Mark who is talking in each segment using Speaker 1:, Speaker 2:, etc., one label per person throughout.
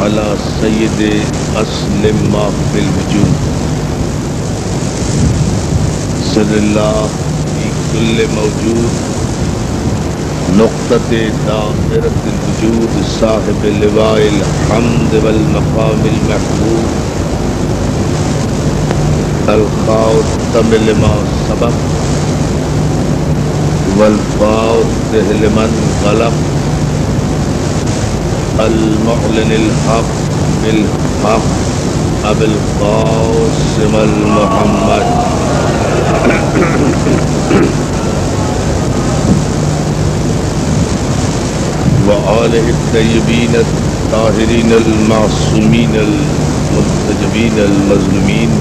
Speaker 1: على سید اصل ما فی الوجود صلی اللہ فی کل موجود نقطۃ دائرۃ الوجود صاحب لواء الحمد والمقام المحمود الخاتم لما سبق والفاتح لمن غلق المعلن الحق بالحق ابو القاسم المحمد وآلہ الطیبین الطاہرین المعصومین المنتجبین المظلومین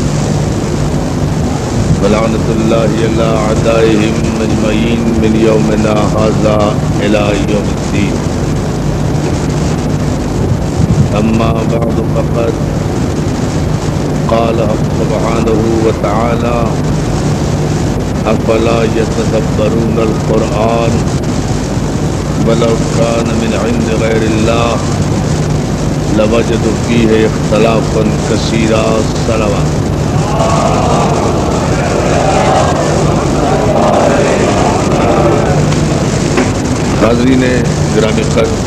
Speaker 1: ولعنۃ اللہ علی اعدائهم اجمعین من یومنا ھذا الی یوم الدین اما بعد فقد قال سبحانہ وتعالی افلا يتدبرون القرآن ولو كان من عند غير الله لوجدوا فيه اختلافا كثيرا صلوات حاضرین گرامی قدر،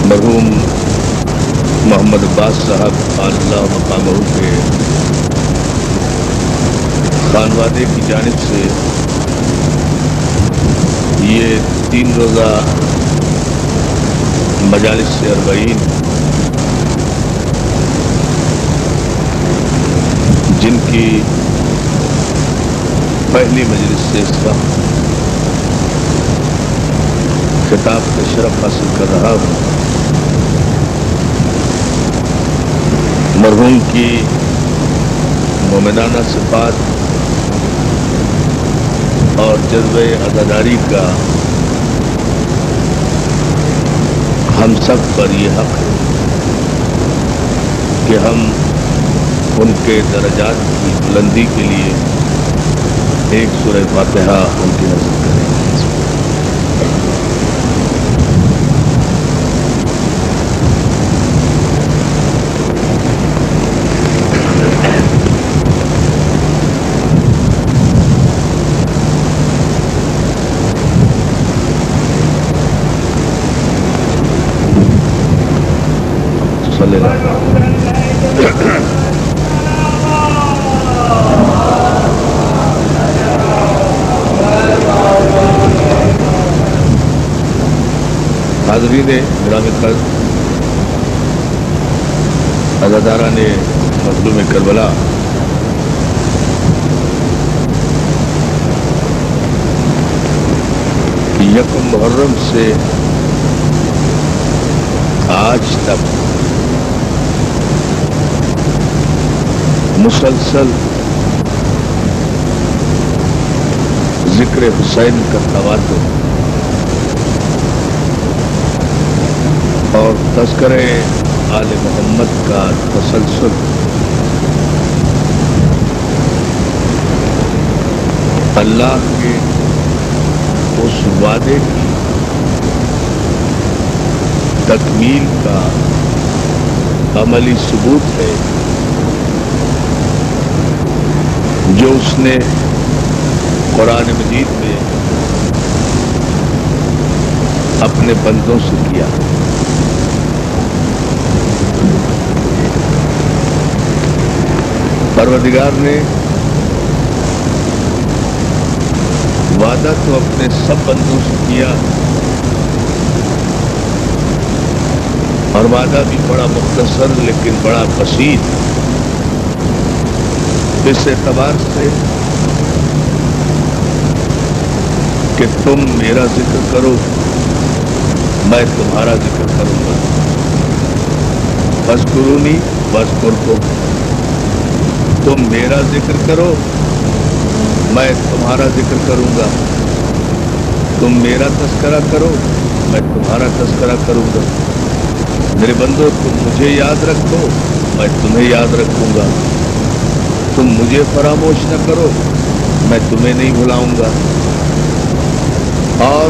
Speaker 1: مرحوم محمد عباس صاحب اللہ مقامہ کے خانوادے کی جانب سے یہ 3 روزہ مجالس اربعین جن کی پہلی مجلس سے اس وقت خطاب کا شرف حاصل کر رہا ہوں، مرحوم کی مومنانہ صفات اور جذبہ عزاداری کا ہم سب پر یہ حق ہے کہ ہم ان کے درجات کی بلندی کے لیے ایک سورہ فاتحہ ان کی نظر کریں۔ صلی اللہ حاضرین گرامی قدر، عزاداران مظلوم کربلا، یکم محرم سے آج تک مسلسل ذکر حسین کا تواتر اور تذکرہ آل محمد کا تسلسل اللہ کے اس وعدے کی تکمیل کا عملی ثبوت ہے جو اس نے قرآن مجید میں اپنے بندوں سے کیا۔ پروردگار نے وعدہ تو اپنے سب بندوں سے کیا، اور وعدہ بھی بڑا مختصر لیکن بڑا بسیط، اس اعتبار سے کہ تم میرا ذکر کرو میں تمہارا ذکر کروں گا، فاذکرونی واذکرکم، تم میرا ذکر کرو میں تمہارا ذکر کروں گا، تم میرا تذکرہ کرو میں تمہارا تذکرہ کروں گا، میرے بندو تم مجھے یاد رکھو میں تمہیں یاد رکھوں گا، تم مجھے فراموش نہ کرو میں تمہیں نہیں بھلاؤں گا۔ اور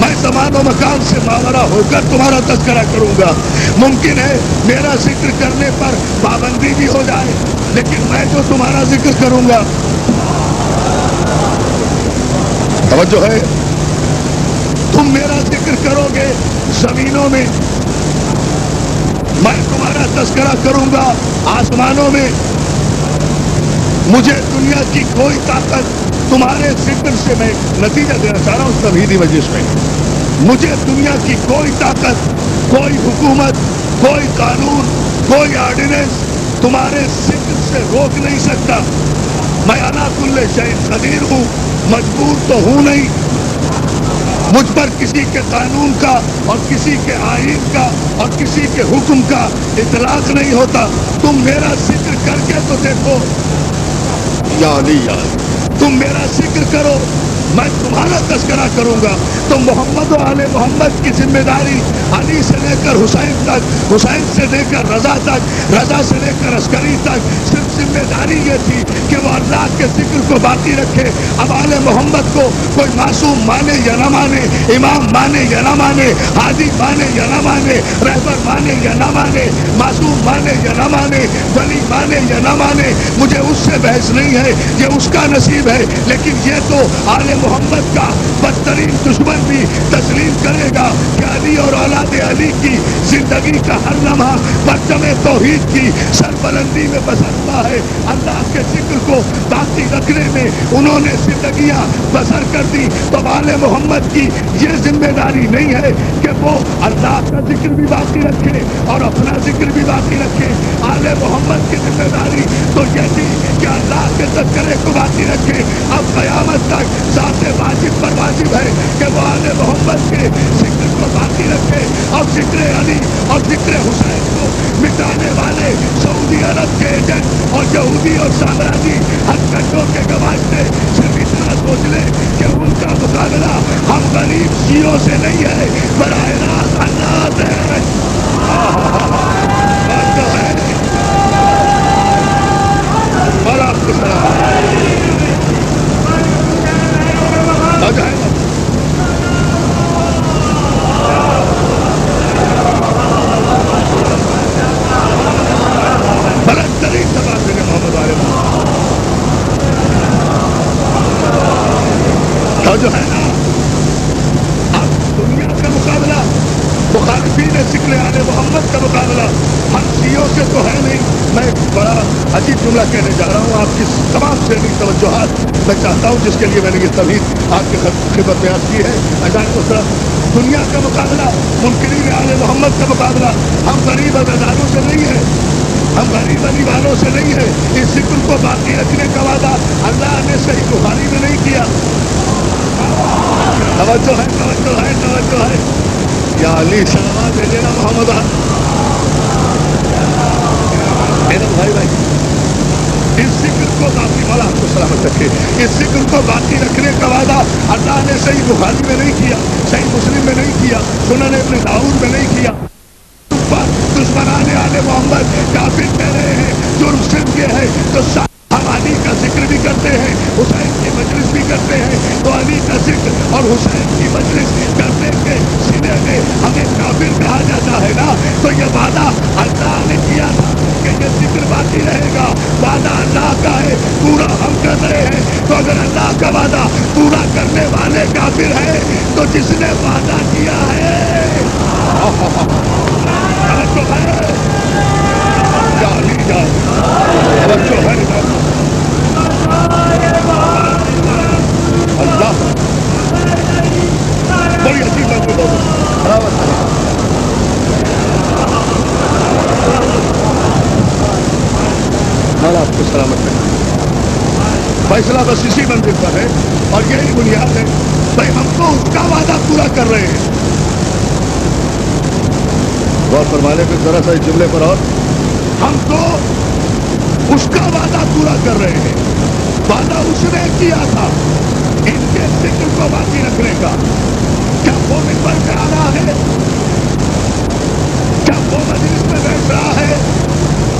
Speaker 1: میں زمان و مکان سے ماورا ہو کر تمہارا تذکرہ کروں گا. ممکن ہے میرا ذکر کرنے پر پابندی بھی ہو جائے، لیکن میں جو تمہارا ذکر کروں گا، توجہ ہے، تم میرا ذکر کرو گے زمینوں میں، میں تمہارا تذکرہ کروں گا آسمانوں میں. مجھے دنیا کی کوئی طاقت تمہارے ذکر سے، میں نتیجہ دینا چاہ رہا ہوں توحیدی مجلس میں، مجھے دنیا کی کوئی طاقت، کوئی حکومت، کوئی قانون، کوئی آرڈیننس تمہارے ذکر سے روک نہیں سکتا. میں علی کل شیء قدیر ہوں، مجبور تو ہوں نہیں. مجھ پر کسی کے قانون کا اور کسی کے آئین کا اور کسی کے حکم کا اطلاق نہیں ہوتا. تم میرا ذکر کر کے تو دیکھو. یا علی یا تم میرا ذکر کرو، میں تمہارا تذکرہ کروں گا. تو محمد و آل محمد کی ذمہ داری علی سے لے کر حسین تک، حسین سے لے کر رضا تک، رضا سے لے کر عسکری تک، صرف ذمہ داری یہ تھی کہ وہ اللہ کے ذکر کو باقی رکھے. اب آل محمد کو کوئی معصوم مانے یا نہ مانے، امام مانے یا نہ مانے، ہادی مانے یا نہ مانے، رہبر مانے یا نہ مانے، معصوم مانے یا نہ مانے، ولی مانے یا نہ مانے، مجھے اس سے بحث نہیں ہے، یہ اس کا نصیب ہے. لیکن یہ تو آل محمد کا بدترین دشمن بھی تسلیم کرے گا کہ علی اور اولاد علی کی زندگی کا ہر لمحہ پرچم توحید کی سربلندی میں بسرتا ہے. اللہ کے ذکر کو باقی رکھنے میں انہوں نے زندگیاں بسر کر دی. تو آل محمد کی یہ ذمہ داری نہیں ہے کہ وہ اللہ کا ذکر بھی باقی رکھے اور اپنا ذکر بھی باقی رکھے. آل محمد کی ذمہ داری تو یہ تھی کہ اللہ کے تذکرے کو باقی رکھے. اب قیامت تک ذات واجب پر واجب ہے کہ وہ آل محمد کے ذکر کو باقی رکھے اور ذکر علی اور ذکر حسین کو مٹانے والے سعودی عرب کے ایجنٹ اور یہودی اور سامراجی ہتھکڑوں کے گواہے صرف اتنا سوچ لے کہ ان کا مقابلہ ہم غریب شیعوں سے نہیں ہے، براہ راست اللہ سے ہے. اور آپ کو سلام بلندترین زبان سے محمد علیہ تو جو ہے نا، اب دنیا کا مقابلہ مخالفین ذکر آل محمد کا مقابلہ ہم شیعوں سے تو ہے نہیں. میں بڑا عجیب جملہ کہنے جا رہا ہوں، آپ کی تمام ذہنی توجہات میں چاہتا ہوں جس کے لیے میں نے یہ تمہید آپ کی خدمت میں عرض کی ہے. دنیا کا مقابلہ منکرین آل محمد کا مقابلہ ہم غریب ازاداروں سے نہیں ہے، ہم غریب علی والوں سے نہیں ہے. اس ذکر کو باقی رکھنے کا وعدہ اللہ نے صحیح بخاری میں نہیں کیا. توجہ ہے، توجہ ہے، توجہ ہے. یا علی سلامات دے دینا محمد بھائی بھائی. اس ذکر کو باقی والا آپ کو سلامت رکھے. اس ذکر کو باقی رکھنے کا وعدہ اللہ نے صحیح بخاری میں نہیں کیا، صحیح مسلم میں نہیں کیا، سنن ابن داؤد میں نہیں کیا. دشمنان آل محمد کافر کہہ رہے ہیں، جرم صرف یہ ہے تو ہم علی کا ذکر بھی کرتے ہیں، حسین کی مجلس بھی کرتے ہیں، تو علی کا ذکر اور حسین کی مجلس کرنے کے سینے میں ہمیں کافر کہا جاتا ہے نا. تو یہ وعدہ اللہ نے کیا تھا کہ یہ ذکر باقی رہے گا. وعدہ اللہ کا ہے، پورا ہم کر رہے ہیں. تو اگر اللہ کا وعدہ پورا کرنے والے کافر ہیں تو جس نے وعدہ کیا ہے تو ہے کیا علی جان توجہ ہے اللہ بڑی عجیب بات بتاؤ. آپ کو سلامت ہے. فیصلہ بس اسی منزل پر ہے اور یہی بنیاد ہے. بھائی ہم تو اس کا وعدہ پورا کر رہے ہیں. غور فرمانے پہ ذرا سا جملے پر اور ہم تو اس کا وعدہ پورا کر رہے ہیں. وعدہ اس نے کیا تھا ان کے ذکر کو باقی رکھنے کا. کیا وہ ممبر پہ آ رہا ہے؟ کیا وہ مجلس میں بیٹھ رہا ہے؟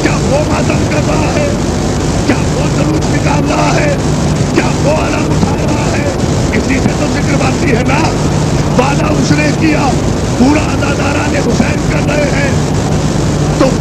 Speaker 1: کیا وہ ماتم کر رہا ہے؟ کیا وہ جلوس نکال رہا ہے؟ کیا وہ علم اٹھا رہا ہے؟ اسی سے تو ذکر باقی ہے نا. وعدہ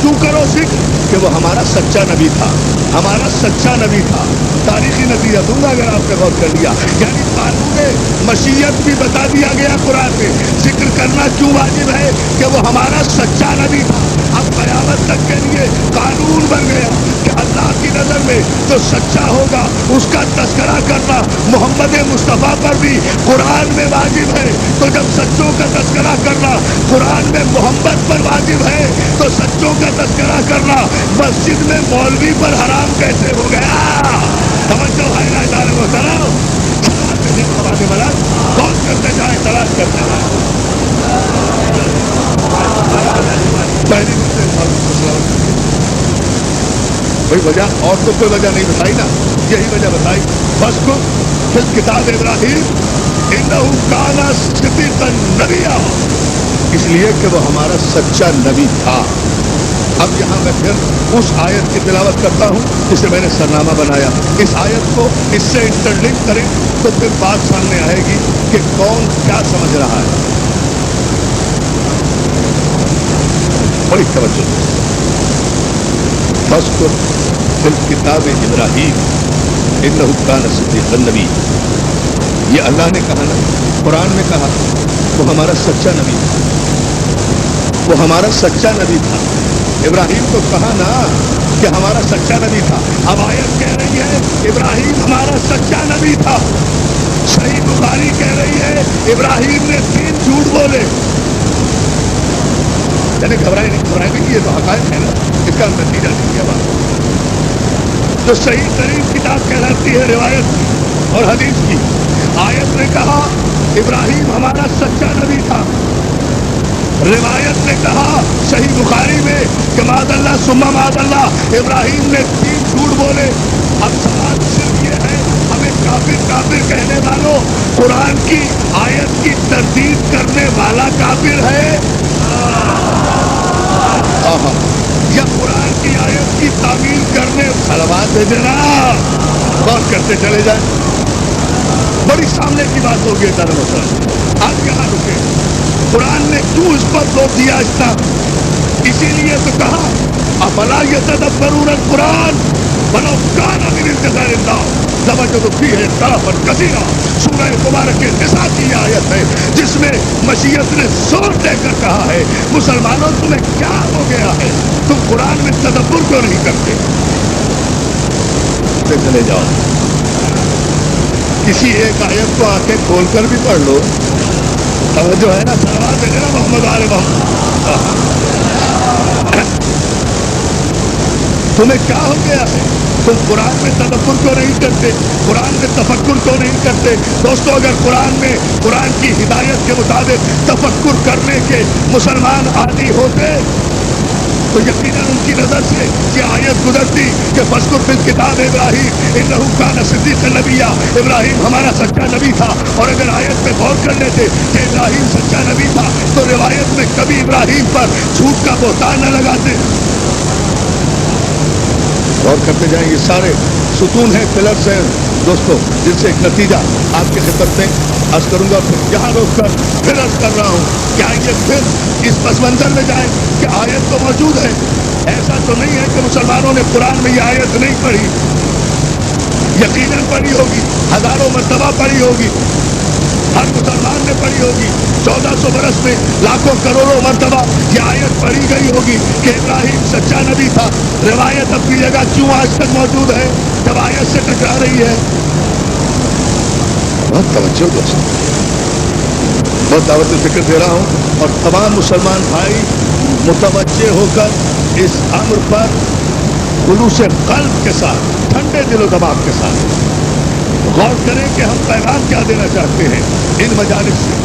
Speaker 1: کیوں کرو ذکر کہ وہ ہمارا سچا نبی تھا، ہمارا سچا نبی تھا۔ تاریخی نتیجہ دوں گا اگر آپ نے غور کر لیا، یعنی قانون مشیت بھی بتا دیا گیا قرآن میں۔ ذکر کرنا کیوں واجب ہے کہ وہ ہمارا سچا نبی تھا۔ اب قیامت تک کے لیے قانون بن گیا کہ اللہ کی نظر میں جو سچا ہوگا اس کا تذکرہ کرنا محمد مصطفیٰ پر بھی قرآن میں واجب ہے۔ تو جب سچوں کا تذکرہ کرنا قرآن میں محمد پر واجب ہے تو سچوں کا تذکرہ کرنا مسجد میں مولوی پر حرام کیسے ہو گیا؟ توجہ ہے نا ادارے محترم، کون کرتے جائے تلاش کرتے جائے۔ پہلی کوئی وجہ اور تو کوئی وجہ نہیں بتائی نا، یہی وجہ بتائی بس کو پھر کتاب ابراہیم انہو کان صدیقا نبیا، اس لیے کہ وہ ہمارا سچا نبی تھا۔ اب یہاں میں پھر اس آیت کی تلاوت کرتا ہوں جسے میں نے سرنامہ بنایا۔ اس آیت کو اس سے انٹرلنک کریں تو پھر بات سامنے آئے گی کہ کون کیا سمجھ رہا ہے۔ بڑی توجہ، فاذکر فی الکتاب ابراہیم انہ کان صدیقا نبی، یہ اللہ نے کہا نا، قرآن میں کہا وہ ہمارا سچا نبی تھا، وہ ہمارا سچا نبی تھا۔ ابراہیم کو کہا نا کہ ہمارا سچا نبی تھا، اب آیت کہہ رہی ہے ابراہیم ہمارا سچا نبی تھا۔ صحیح بخاری کہہ رہی ہے ابراہیم نے 3 جھوٹ بولے۔ یعنی گھبرائے نہیں، یہ تو حقائق ہے نا، اس کا نتیجہ نہیں ہے بات جو صحیح ترین کتاب کہلاتی ہے روایت اور حدیث کی۔ آیت نے کہا ابراہیم ہمارا سچا نبی تھا، روایت نے کہا صحیح بخاری میں کہ معاذ اللہ ثم معاذ اللہ ابراہیم نے 3 جھوٹ بولے۔ اب سوال صرف یہ ہے، ہمیں کافر کہنے والوں، قرآن کی آیت کی تردید کرنے والا کافر ہے یا قرآن کی آیت کی تعمیل کرنے؟ سلوات دے دینا، غور کرتے چلے جائیں، بڑی سامنے کی بات ہوگی ادارے محترم۔ آج یہاں رکے، قرآن نے کیوں اس پر زور دیا اتنا؟ اسی لیے تو کہا افلا یتدبرون القرآن ولو کان من عند غیر اللہ لوجدوا فیہ اختلافا کثیرا۔ سورہ مبارکہ نساء کی آیت ہے جس میں مشیت نے زور دے کر کہا ہے مسلمانوں تمہیں کیا ہو گیا ہے، تم قرآن میں تدبر کیوں نہیں کرتے؟ چلے جاؤ، کسی ایک آیت کو آنکھیں کھول کر بھی پڑھ لو، جو ہے نا سلوات ہے نا محمد آل محمد۔ تمہیں کیا ہو گیا ہے؟ تم قرآن میں تدبر کیوں نہیں کرتے؟ قرآن میں تفکر کیوں نہیں کرتے؟ دوستو اگر قرآن میں قرآن کی ہدایت کے مطابق تفکر کرنے کے مسلمان عادی ہوتے تو یقیناً ان کی نظر سے یہ آیت گزرتی کہ فاذکر فی الکتاب ابراہیم انہ کان صدیقا نبیا، ابراہیم ہمارا سچا نبی تھا۔ اور اگر آیت میں غور کر لیتے کہ ابراہیم سچا نبی تھا تو روایت میں کبھی ابراہیم پر جھوٹ کا بہتان نہ لگاتے۔ غور کرتے جائیں، یہ سارے ستون ہیں، پلرز ہیں دوستو، جن سے ایک نتیجہ آپ کی خدمت میں عرض کروں گا، پھر یہاں روک کر پھر عرض کر رہا ہوں کہ آئیے پھر اس پس منظر میں جائیں کہ آیت تو موجود ہے، ایسا تو نہیں ہے کہ مسلمانوں نے قرآن میں یہ آیت نہیں پڑھی، یقیناً پڑھی ہوگی، ہزاروں مرتبہ پڑھی ہوگی، ہر مسلمان نے پڑھی ہوگی، 1400 برس میں لاکھوں کروڑوں مرتبہ یہ آیت پڑھی گئی ہوگی کہ ابراہیم سچا نبی تھا۔ روایت اپنی جگہ کیوں آج تک موجود ہے جب آیت سے ٹکرا رہی ہے؟ بہت توجہ دوست، بہت دعوت فکر دے رہا ہوں اور تمام مسلمان بھائی متوجہ ہو کر اس امر پر خلوص قلب کے ساتھ، ٹھنڈے دل و دماغ کے ساتھ غور کریں کہ ہم پیغام کیا دینا چاہتے ہیں ان مجالس سے۔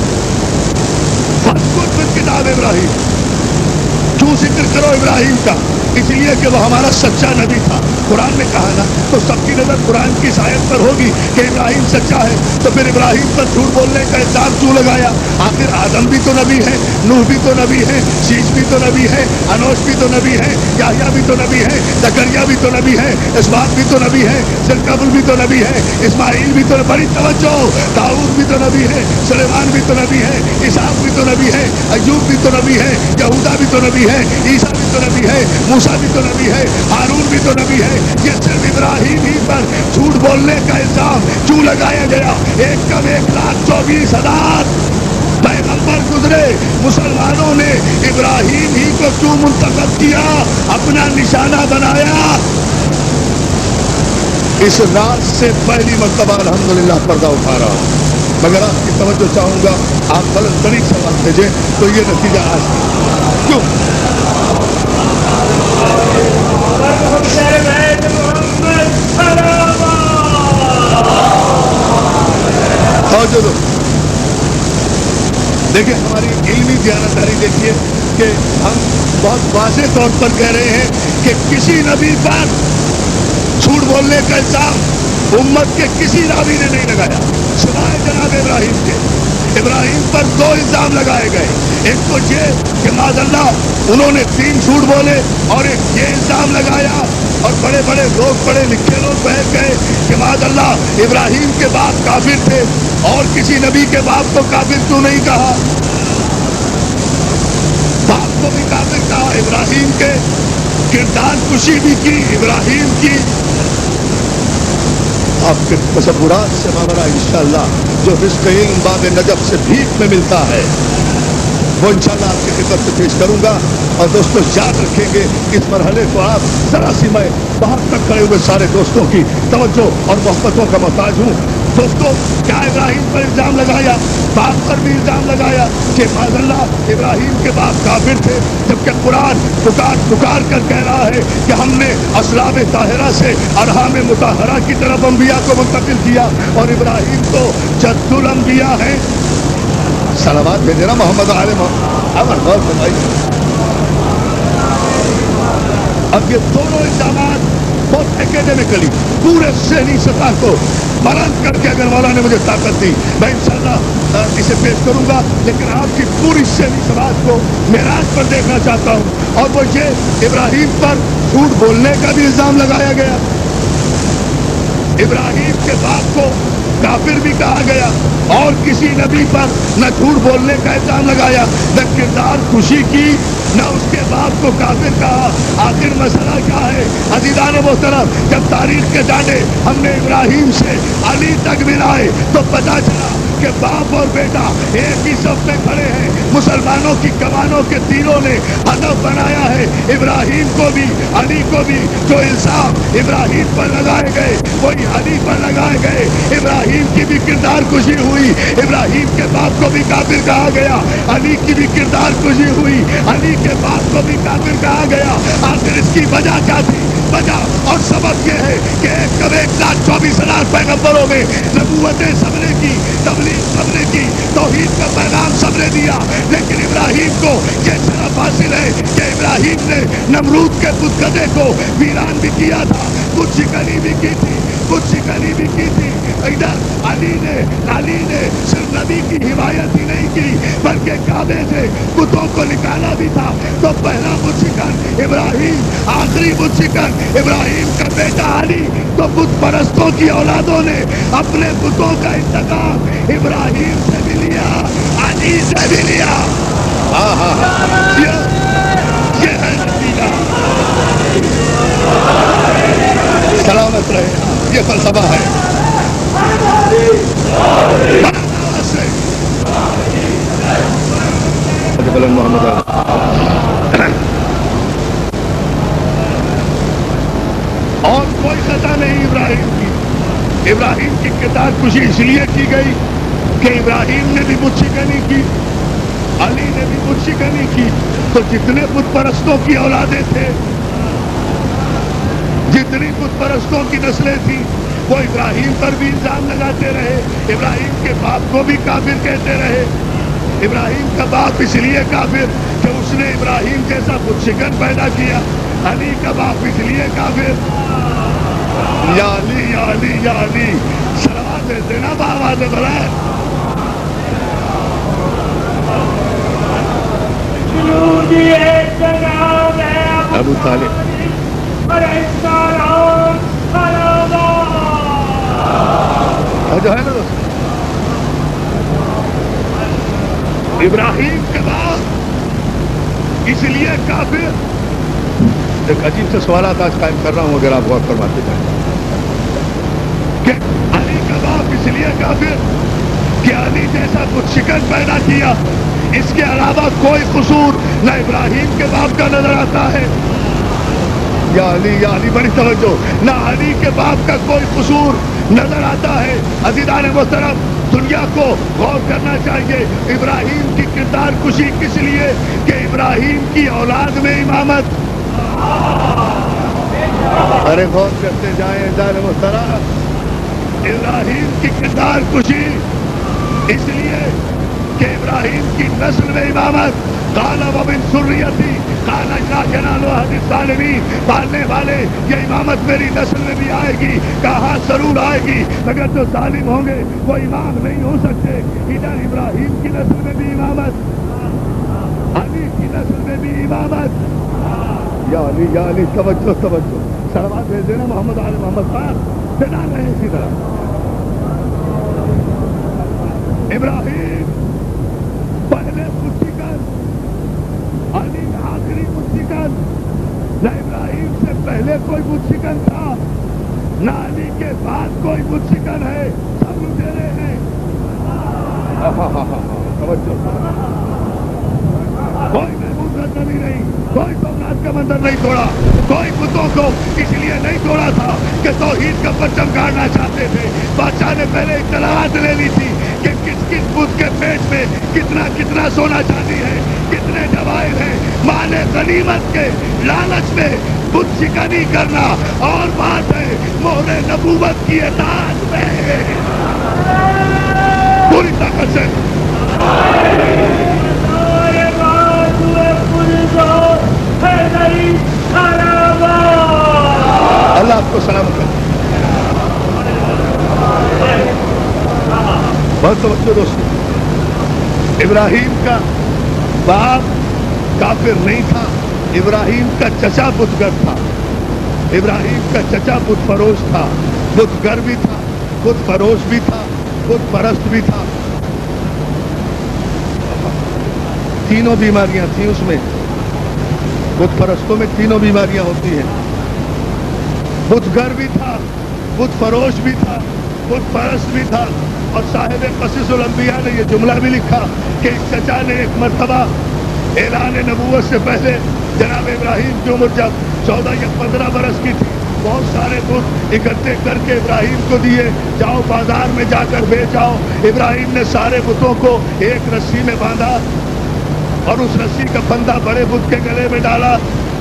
Speaker 1: فاذکر فی الکتاب ابراہیم، کیوں ذکر کرو ابراہیم کا؟ اس لیے کہ وہ ہمارا سچا نبی تھا۔ قرآن نے کہا نا، تو سب کی نظر قرآن کی اس آیت پر ہوگی کہ ابراہیم سچا ہے، تو پھر ابراہیم پر جھوٹ بولنے کا الزام کیوں لگایا؟ آخر آدم بھی تو نبی ہے، نوح بھی تو نبی ہے، شیش بھی تو نبی ہے، انوش بھی تو نبی ہے، یحییٰ بھی تو نبی ہے، زکریا بھی تو نبی ہے، اسحاق بھی تو نبی ہے، ذوالقفل بھی تو نبی ہے، اسماعیل بھی تو، بڑی توجہ، داؤد بھی تو نبی ہے، سلیمان بھی تو نبی ہے، اسحاق بھی تو نبی ہے، ایوب بھی تو نبی ہے، یہودا بھی تو نبی ہے، عیسیٰ بھی بھی تو نبی ہے, موسیٰ بھی تو نبی ہے, ہارون بھی تو نبی ہے. یہ صرف ابراہیم ہی پر جھوٹ بولنے کا الزام کیوں لگایا گیا؟ 1,24,000 پیغمبر گزرے, مسلمانوں نے ابراہیم ہی کو کیوں منتخب کیا, اپنا نشانہ بنایا؟ اس رات سے پہلی مرتبہ الحمدللہ پردہ اٹھا رہا ہوں, مگر آپ کی توجہ چاہوں گا. آپ غلط طریق سے بات بھیجیں تو یہ نتیجہ آج کیوں دو. دیکھیں ہماری علمی دیانتداری دیکھیے کہ ہم بہت واضح طور پر کہہ رہے ہیں کہ کسی نبی پر جھوٹ بولنے کا الزام امت کے کسی راوی نے نہیں لگایا سوائے جناب ابراہیم کے. ابراہیم پر 2 الزام لگائے گئے, ایک تو یہ کہ معاذ اللہ انہوں نے 3 جھوٹ بولے, اور ایک یہ الزام لگایا اور بڑے بڑے لوگ, پڑھے لکھے لوگ بہک گئے کہ معاذ اللہ ابراہیم کے باپ کافر تھے, اور کسی نبی کے باپ کو کافر کیوں نہیں کہا؟ باپ کو بھی کافر کہا, ابراہیم کے کردار کشی بھی کی ابراہیم کی. آپ کے تصورات سے ماورا انشاءاللہ جو رزق علم باب نجف سے بھیک میں ملتا ہے وہ انشاءاللہ آپ کی خدمت سے پیش کروں گا. اور دوستوں یاد رکھیں گے اس مرحلے کو آپ ذرا سی میں باہر تک کھڑے ہوئے سارے دوستوں کی توجہ اور محبتوں کا محتاج ہوں. دوستوں کیا ابراہیم پر الزام لگایا, باپ پر بھی الزام لگایا کہ معاذ اللہ ابراہیم کے باپ کافر تھے, جبکہ قرآن پکار کر کہہ رہا ہے کہ ہم نے اسلاب طاہرہ سے ارحام مطہرہ کی طرف انبیاء کو منتقل کیا, اور ابراہیم تو جد الانبیاء ہیں. صلوات بھیجے نا محمد عالم. اب یہ دونوں الزامات بہت اکیڈمیکلی پورے ذہنی سطح کو بلند کر کے اگر مولا نے مجھے طاقت دی میں انشاءاللہ اسے پیش کروں گا, لیکن آپ کی پوری ذہنی سماعت کو معراج پر دیکھنا چاہتا ہوں. اور وہ یہ ابراہیم پر جھوٹ بولنے کا بھی الزام لگایا گیا, ابراہیم کے باپ کو کافر بھی کہا گیا, اور کسی نبی پر نہ جھوٹ بولنے کا الزام لگایا, نہ کردار خوشی کی, نہ اس کے باپ کو کافر کہا. آخر مسئلہ کیا ہے عزیزان محترم؟ جب تاریخ کے ڈانڈے ہم نے ابراہیم سے علی تک ملائے تو پتہ چلا کہ باپ اور بیٹا ایک ہی صف میں کھڑے ہیں. مسلمانوں کی کمانوں کے تیروں نے ہدف بنایا ہے ابراہیم کو بھی علی کو بھی. جو الزام ابراہیم پر لگائے گئے وہی علی پر لگائے گئے. ابراہیم کی بھی کردار کشی ہوئی, ابراہیم کے باپ کو بھی کافر کہا گیا, علی کی بھی کردار کشی ہوئی, علی کے باپ کو بھی کافر کہا گیا. آخر اس کی وجہ کیا تھی؟ وجہ اور سبب یہ ہے کہ 1,24,000 پیغمبروں میں نبوتیں سب نے کی, تبلیغ سب نے کی, توحید کا پیغام سب نے دیا, لیکن ابراہیم کو یہ شرف حاصل ہے کہ ابراہیم نے نمرود کے بتگدے کو ویران بھی کیا تھا, بت شکنی بھی کی تھی, بت شکنی بھی کی تھی. ادھر علی نے صرف نبی کی حمایت ہی نہیں کی بلکہ کعبے سے بتوں کو نکالا بھی تھا. تو پہلا بت شکن ابراہیم, آخری بت شکن ابراہیم کا بیٹا علی. تو بت پرستوں کی اولادوں نے اپنے بتوں کا انتقام ابراہیم سے بھی لیا, علی سے بھی لیا. یہ ہے نتیجہ. سلامت رہے, یہ فلسفہ ہے. اور کوئی خطا نہیں ابراہیم کی. ابراہیم کی کردار کشی اس لیے کی گئی کہ ابراہیم نے بھی بت شکنی کی, علی نے بھی بت شکنی کی. تو جتنے بت پرستوں کی اولادیں تھے, جتنی بت پرستوں کی نسلیں تھیں, وہ ابراہیم پر بھی الزام لگاتے رہے, ابراہیم کے باپ کو بھی کافر کہتے رہے. ابراہیم کا باپ اس لیے کافر کہ اس نے ابراہیم جیسا بت شکن پیدا کیا, علی کا باپ اس لیے کافر. یا علی یا علی یا علی, صلوات دیتے نا بآواز بلند. ابو طالب جو ہے نا ابراہیم کے بعد اس لیے کافر ایک عجیب سے سوالات آج قائم کر رہا ہوں، اگر آپ غور فرماتے جائیں کہ علی کا باپ اس لیے کافر کہ علی جیسا کچھ شکن پیدا کیا، اس کے علاوہ کوئی قصور نہ ابراہیم کے باپ کا نظر آتا ہے. یا علی بڑی توجہ، نہ علی کے باپ کا کوئی قصور نظر آتا ہے. عزیزان محترم، دنیا کو غور کرنا چاہیے ابراہیم کی کردار کشی کس لیے کہ ابراہیم کی اولاد میں امامت. ارے غور کرتے جائیں عزیزان محترم، ابراہیم کی کردار کشی اس لیے کہ ابراہیم کی نسل میں امامت. قال ومن ذریتی قال لا ینال عہد الظالمین، پالنے والے یہ امامت میری نسل میں بھی آئے گی. کہاں ضرور آئے گی، مگر جو ظالم ہوں گے وہ امام نہیں ہو سکتے. ادھر ابراہیم کی نسل میں بھی امامت، علی کی نسل میں بھی امامت. یا علی توجہ توجہ، صلوات بھیج دینا محمد آل محمد پاک بنا رہے ہیں اسی طرح. ابراہیم پہلے مشکل، علی آخری مشکل. نہ ابراہیم سے پہلے کوئی مشکل تھا، نہ علی کے بعد کوئی مشکل ہے. سب دے رہے ہیں. کوئی محبوب نبی نہیں، کوئی سومنات کا مندر نہیں توڑا، کوئی بتوں کو اس لیے نہیں توڑا تھا کہ توحید کا پرچم گاڑنا چاہتے تھے. بادشاہ نے پہلے اطلاعات لے لی تھی کہ کس کس بت کے پیٹ میں کتنا سونا چاندی ہے، کتنے جواہر ہیں. مال غنیمت کے لالچ میں بت شکنی کرنا اور بات ہے مہر نبوت کی اطاعت میں پوری طاقت سے. اللہ آپ کو سلام کرے. بہت توجہ دوستو، ابراہیم کا باپ کافر نہیں تھا، ابراہیم کا چچا بتگر تھا. ابراہیم کا چچا بت فروش تھا، بتگر بھی تھا، بت فروش بھی تھا، بت پرست بھی تھا. تینوں بیماریاں تھیں اس میں. بت پرستوں میں تینوں بیماریاں ہوتی ہیں. بتگر بھی تھا، بت فروش بھی تھا، بت پرست بھی تھا. اور صاحب قصص الانبیاء نے یہ جملہ بھی لکھا کہ اس چچا نے ایک مرتبہ اعلان نبوت سے پہلے جناب ابراہیم کی عمر جب 14 یا 15 برس کی تھی، بہت سارے بت اکٹھے کر کے ابراہیم کو دیے، جاؤ بازار میں جا کر بیچ آؤ. ابراہیم نے سارے بتوں کو ایک رسی میں باندھا اور اس رسی کا پھندا بڑے بت کے گلے میں ڈالا،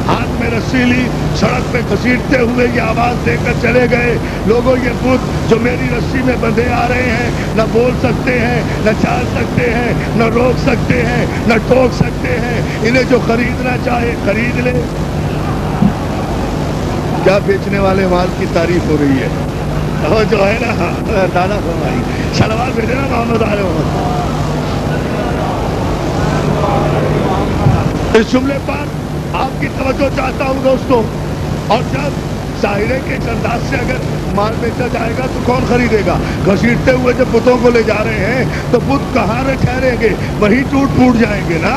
Speaker 1: ہاتھ میں رسی لی، سڑک پہ گھسیٹتے ہوئے یہ آواز دے کر چلے گئے، لوگوں یہ بت جو میری رسی میں بندھے آ رہے ہیں نہ بول سکتے ہیں، نہ چال سکتے ہیں، نہ روک سکتے ہیں، نہ ٹوک سکتے ہیں. انہیں جو خریدنا چاہے خرید لے. کیا بیچنے والے مال کی تعریف ہو رہی ہے. وہ جو ہے نا دانا فرمائی صلوات بھیجے نا محمد آل محمد. اس جملے پر آپ کی توجہ چاہتا ہوں دوستو. اور جب ظاہر ہے کہ اس انداز سے اگر مال بیچا جائے گا تو کون خریدے گا. گھسیٹتے ہوئے جب بتوں کو لے جا رہے ہیں تو بت کہاں ٹھہریں گے، وہیں ٹوٹ پھوٹ جائیں گے نا،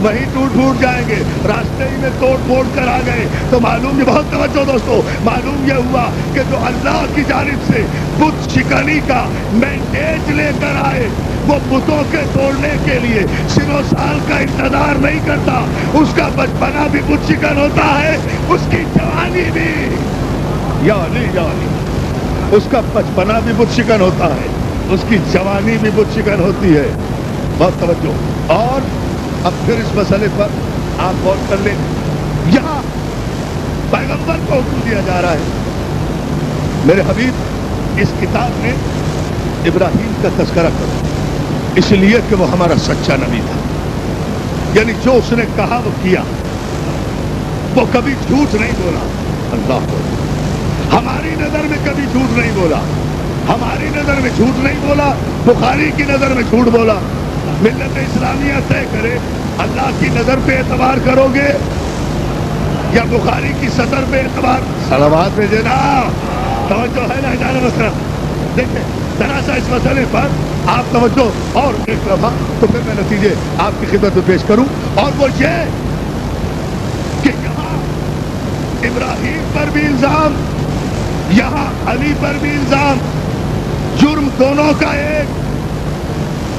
Speaker 1: وہیں ٹوٹ پھوٹ جائیں گے. راستے ہی میں توڑ پھوڑ کر آ گئے تو معلوم، یہ بہت توجہ دوستو، معلوم یہ ہوا کہ جو اللہ کی جانب سے بت شکنی کا مینڈیٹ لے کر آئے وہ بتوں کے توڑنے کے لیے سن و سال کا انتظار نہیں کرتا. اس کا بچپنا بھی بت شکن ہوتا ہے، اس کی جوانی بھی. یا علی اس کا بچپنا بھی بت شکن ہوتا ہے، اس کی جوانی بھی بت شکن ہوتی ہے. بہت توجہ. اور اب پھر اس مسئلے پر آپ غور کر لیں. یہاں پیغمبر کو حکم دیا جا رہا ہے، میرے حبیب اس کتاب میں ابراہیم کا تذکرہ کرو، اس لیے کہ وہ ہمارا سچا نبی تھا. یعنی جو اس نے کہا وہ کیا، وہ کبھی جھوٹ نہیں بولا. اللہ کو ہماری نظر میں کبھی جھوٹ نہیں بولا، ہماری نظر میں جھوٹ نہیں بولا، بخاری کی نظر میں جھوٹ بولا. ملت اسلامیہ طے کرے اللہ کی نظر پہ اعتبار کرو گے یا بخاری کی صدر پہ اعتبار. صلوات بھیجے نا، توجہ ہے نا جانا مسئلہ. دیکھیں ذرا سا اس مسئلے پر آپ توجہ اور ایک دفعہ تو پھر میں نتیجے آپ کی خدمت میں پیش کروں. اور وہ یہ کہ یہاں ابراہیم پر بھی الزام، یہاں علی پر بھی الزام، جرم دونوں کا ایک،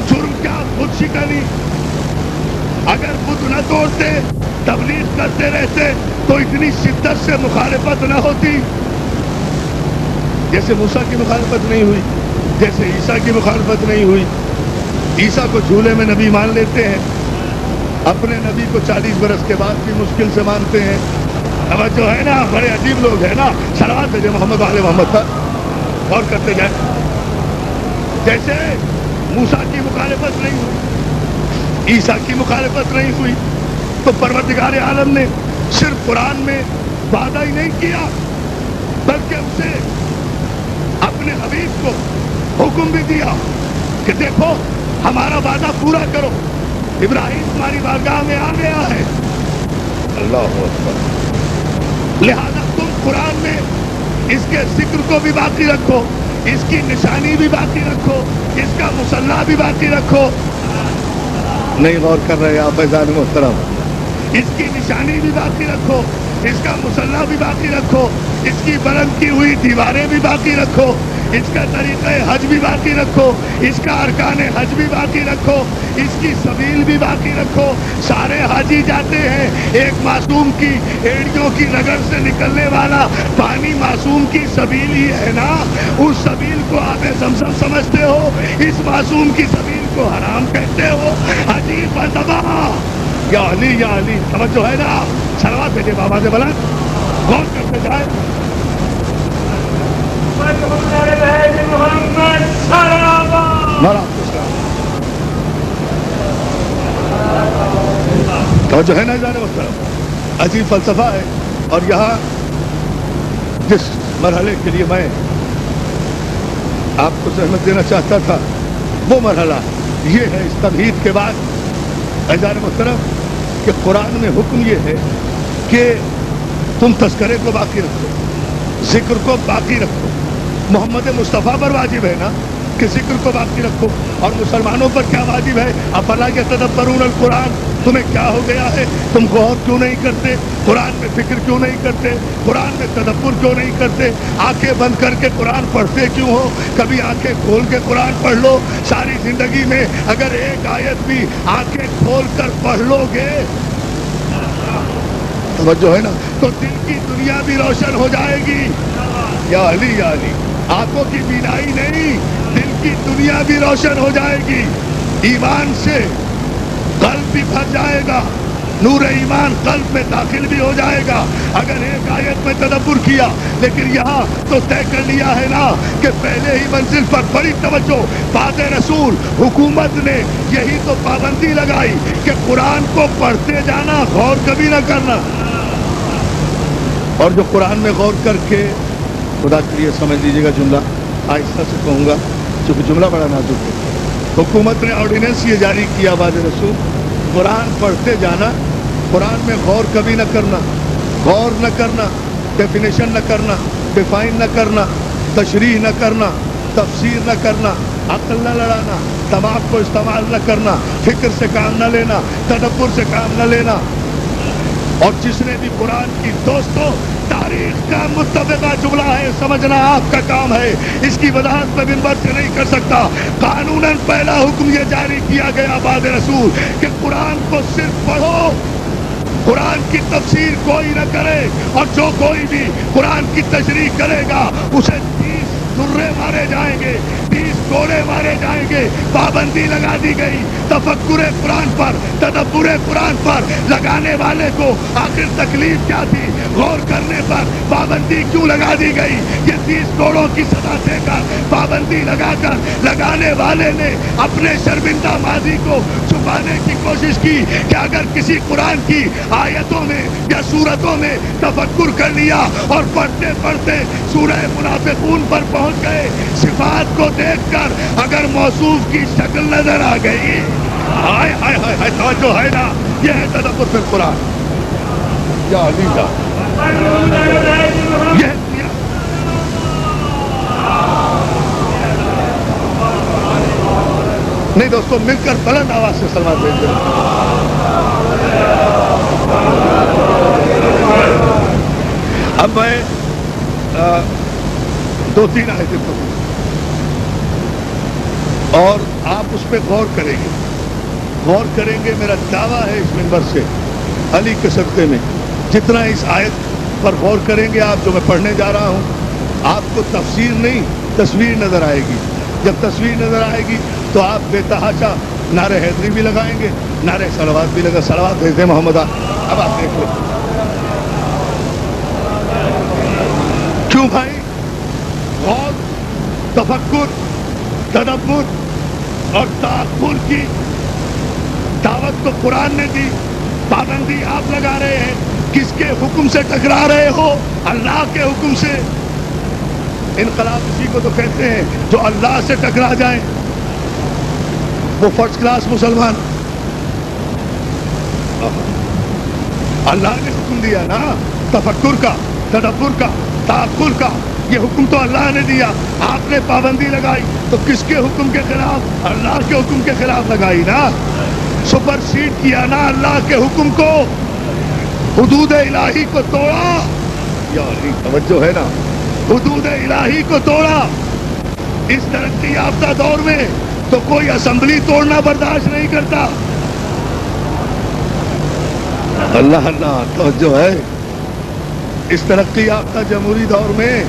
Speaker 1: جرم کیا خود شکنی، اگر خود نہ توڑتے تبلیغ کرتے رہتے تو اتنی شدت سے مخالفت نہ ہوتی، جیسے موسیٰ کی مخالفت نہیں ہوئی، جیسے عیسیٰ کی مخالفت نہیں ہوئی۔ عیسیٰ کو جھولے میں نبی مان لیتے ہیں، اپنے نبی کو 40 برس کے بعد بھی مشکل سے مانتے ہیں۔ اب جو ہے نا بڑے عجیب لوگ ہیں نا، صلوات بھیجے محمد و آل محمد پر، غور کرتے جائیں۔ جیسے موسیٰ کی مخالفت نہیں ہوئی، عیسیٰ کی مخالفت نہیں ہوئی، تو پروردگار عالم نے صرف قرآن میں وعدہ ہی نہیں کیا بلکہ اسے اپنے حبیب کو حکم بھی دیا کہ دیکھو ہمارا وعدہ پورا کرو، ابراہیم تمہاری بارگاہ میں آ گیا ہے۔ اللہ اکبر۔ لہذا تم قرآن میں اس کے ذکر کو بھی باقی رکھو، اس کی نشانی بھی باقی رکھو، اس کا مصلی بھی باقی رکھو۔ نہیں غور کر رہے آپ فیضان محترم؟ اس کی نشانی بھی باقی رکھو، اس کا مصلی بھی باقی رکھو، اس کی بلند کی ہوئی دیواریں بھی باقی رکھو، اس کا طریقہ حج بھی باقی رکھو، اس کا ارکان حج بھی باقی رکھو، اس کی سبیل بھی باقی رکھو۔ سارے حاجی جاتے ہیں، ایک معصوم کی ایڑیوں کی رگڑ سے نکلنے والا پانی معصوم کی سبیل ہی ہے نا، اس سبیل کو آپ زمزم سمجھتے ہو، اس معصوم کی سبیل کو حرام کہتے ہو۔ عجیب تباہ، یا علی یا علی، توجہ ہے نا؟ صلوات بھیجے بابا سے بلند، غور کرتے جائے۔ تو جو ہے نا جانے محترم، عجیب فلسفہ ہے۔ اور یہاں جس مرحلے کے لیے میں آپ کو سہمت دینا چاہتا تھا وہ مرحلہ یہ ہے اس تمہید کے بعد جانے محترم کہ قرآن میں حکم یہ ہے کہ تم تذکرے کو باقی رکھو، ذکر کو باقی رکھو۔ محمد مصطفیٰ پر واجب ہے نا کہ ذکر کو باقی رکھو، اور مسلمانوں پر کیا واجب ہے؟ افلا یتدبرون القرآن، تمہیں کیا ہو گیا ہے؟ تم غور کیوں نہیں کرتے؟ قرآن میں فکر کیوں نہیں کرتے؟ قرآن میں تدبر کیوں نہیں کرتے؟ آنکھیں بند کر کے قرآن پڑھتے کیوں ہو؟ کبھی آنکھیں کھول کے قرآن پڑھ لو۔ ساری زندگی میں اگر ایک آیت بھی آنکھیں کھول کر پڑھ لو گے، توجہ ہے نا، تو دل کی دنیا بھی روشن ہو جائے گی۔ یا علی یا علی، آنکھوں کی بینائی نہیں، دل کی دنیا بھی روشن ہو جائے گی، ایمان سے قلب بھی بھر جائے گا، نور ایمان قلب میں داخل بھی ہو جائے گا اگر ایک آیت میں تدبر کیا۔ لیکن یہاں تو طے کر لیا ہے نا کہ پہلے ہی منزل پر بڑی توجہ، بعد رسول حکومت نے یہی تو پابندی لگائی کہ قرآن کو پڑھتے جانا، غور کبھی نہ کرنا۔ اور جو قرآن میں غور کر کے، خدا کے لیے سمجھ لیجیے گا، جملہ آہستہ سے کہوں گا چونکہ جملہ بڑا نازک ہے۔ حکومت نے آرڈیننس یہ جاری کیا بعد رسول، قرآن پڑھتے جانا، قرآن میں غور کبھی نہ کرنا، غور نہ کرنا، ڈیفینیشن نہ کرنا، ڈیفائن نہ کرنا، تشریح نہ کرنا، تفسیر نہ کرنا، عقل نہ لڑانا، دماغ کو استعمال نہ کرنا، فکر سے کام نہ لینا، تدبر سے کام نہ لینا۔ اور جس نے بھی قرآن کی، دوستو تاریخ کا متفقہ جملہ ہے، سمجھنا آپ کا کام ہے، اس کی وضاحت میں منبر سے نہیں کر سکتا۔ قانوناً پہلا حکم یہ جاری کیا گیا بعد رسول کہ قرآن کو صرف پڑھو، قرآن کی تفسیر کوئی نہ کرے، اور جو کوئی بھی قرآن کی تشریح کرے گا اسے 30 درے مارے جائیں گے، 30 کوڑے مارے جائیں گے۔ پابندی لگا دی گئی تفکر قرآن پر، تدبر قرآن پر۔ لگانے والے کو آخر تکلیف کیا تھی؟ غور کرنے پر پابندی کیوں لگا دی گئی؟ یہ 30 کوڑوں کی سزا دے کر، پابندی لگا کر، لگانے والے نے اپنے شرمندہ ماضی کو چھپانے کی کوشش کی کہ اگر کسی قرآن کی آیتوں میں یا سورتوں میں تفکر کر لیا اور پڑھتے پڑھتے سورہ منافقون پر پہنچ گئے، صفات کو دیکھ کر اگر موصوف کی شکل نظر آ گئی، ہائے ہائے ہائے ہائے، توجہ ہے نا، یہ ہے تدبر فی القرآن۔ یا علی یا یہ نہیں دوستو، مل کر بلند آواز سے سلام بھیج دیں۔ 2-3 آیتیں پڑھوں اور آپ اس پہ غور کریں گے. غور کریں گے. میرا دعویٰ ہے اس منبر سے علی کے صدقے میں جتنا اس آیت پر غور کریں گے آپ جو میں پڑھنے جا رہا ہوں, آپ کو تفسیر نہیں تصویر نظر آئے گی. جب تصویر نظر آئے گی تو آپ بے تحاشا نعرہ حیدری بھی لگائیں گے, نعرہ صلوات بھی لگا, صلوات حضرت محمد. اب آپ دیکھ لیں کیوں بھائی. غور, تفکر, تدبر اور تعقل کی دعوت تو قرآن نے دی, پابندی آپ لگا رہے ہیں. کس کے حکم سے ٹکرا رہے ہو؟ اللہ کے حکم سے. انقلاب اسی کو تو کہتے ہیں جو اللہ سے ٹکرا جائیں وہ فرسٹ کلاس مسلمان. اللہ نے حکم دیا نا تفکر کا, تدبر کا, تعقل کا. یہ حکم تو اللہ نے دیا, آپ نے پابندی لگائی تو کس کے حکم کے خلاف؟ اللہ کے حکم کے خلاف لگائی نا. سپر سیڈ کیا نا اللہ کے حکم کو, حدود الہی کو توڑا. یعنی توجہ ہے نا, حدود الہی کو توڑا. اس ترقی یافتہ دور میں تو کوئی اسمبلی توڑنا برداشت نہیں کرتا. اللہ اللہ توجہ ہے. اس ترقی یافتہ جمہوری دور میں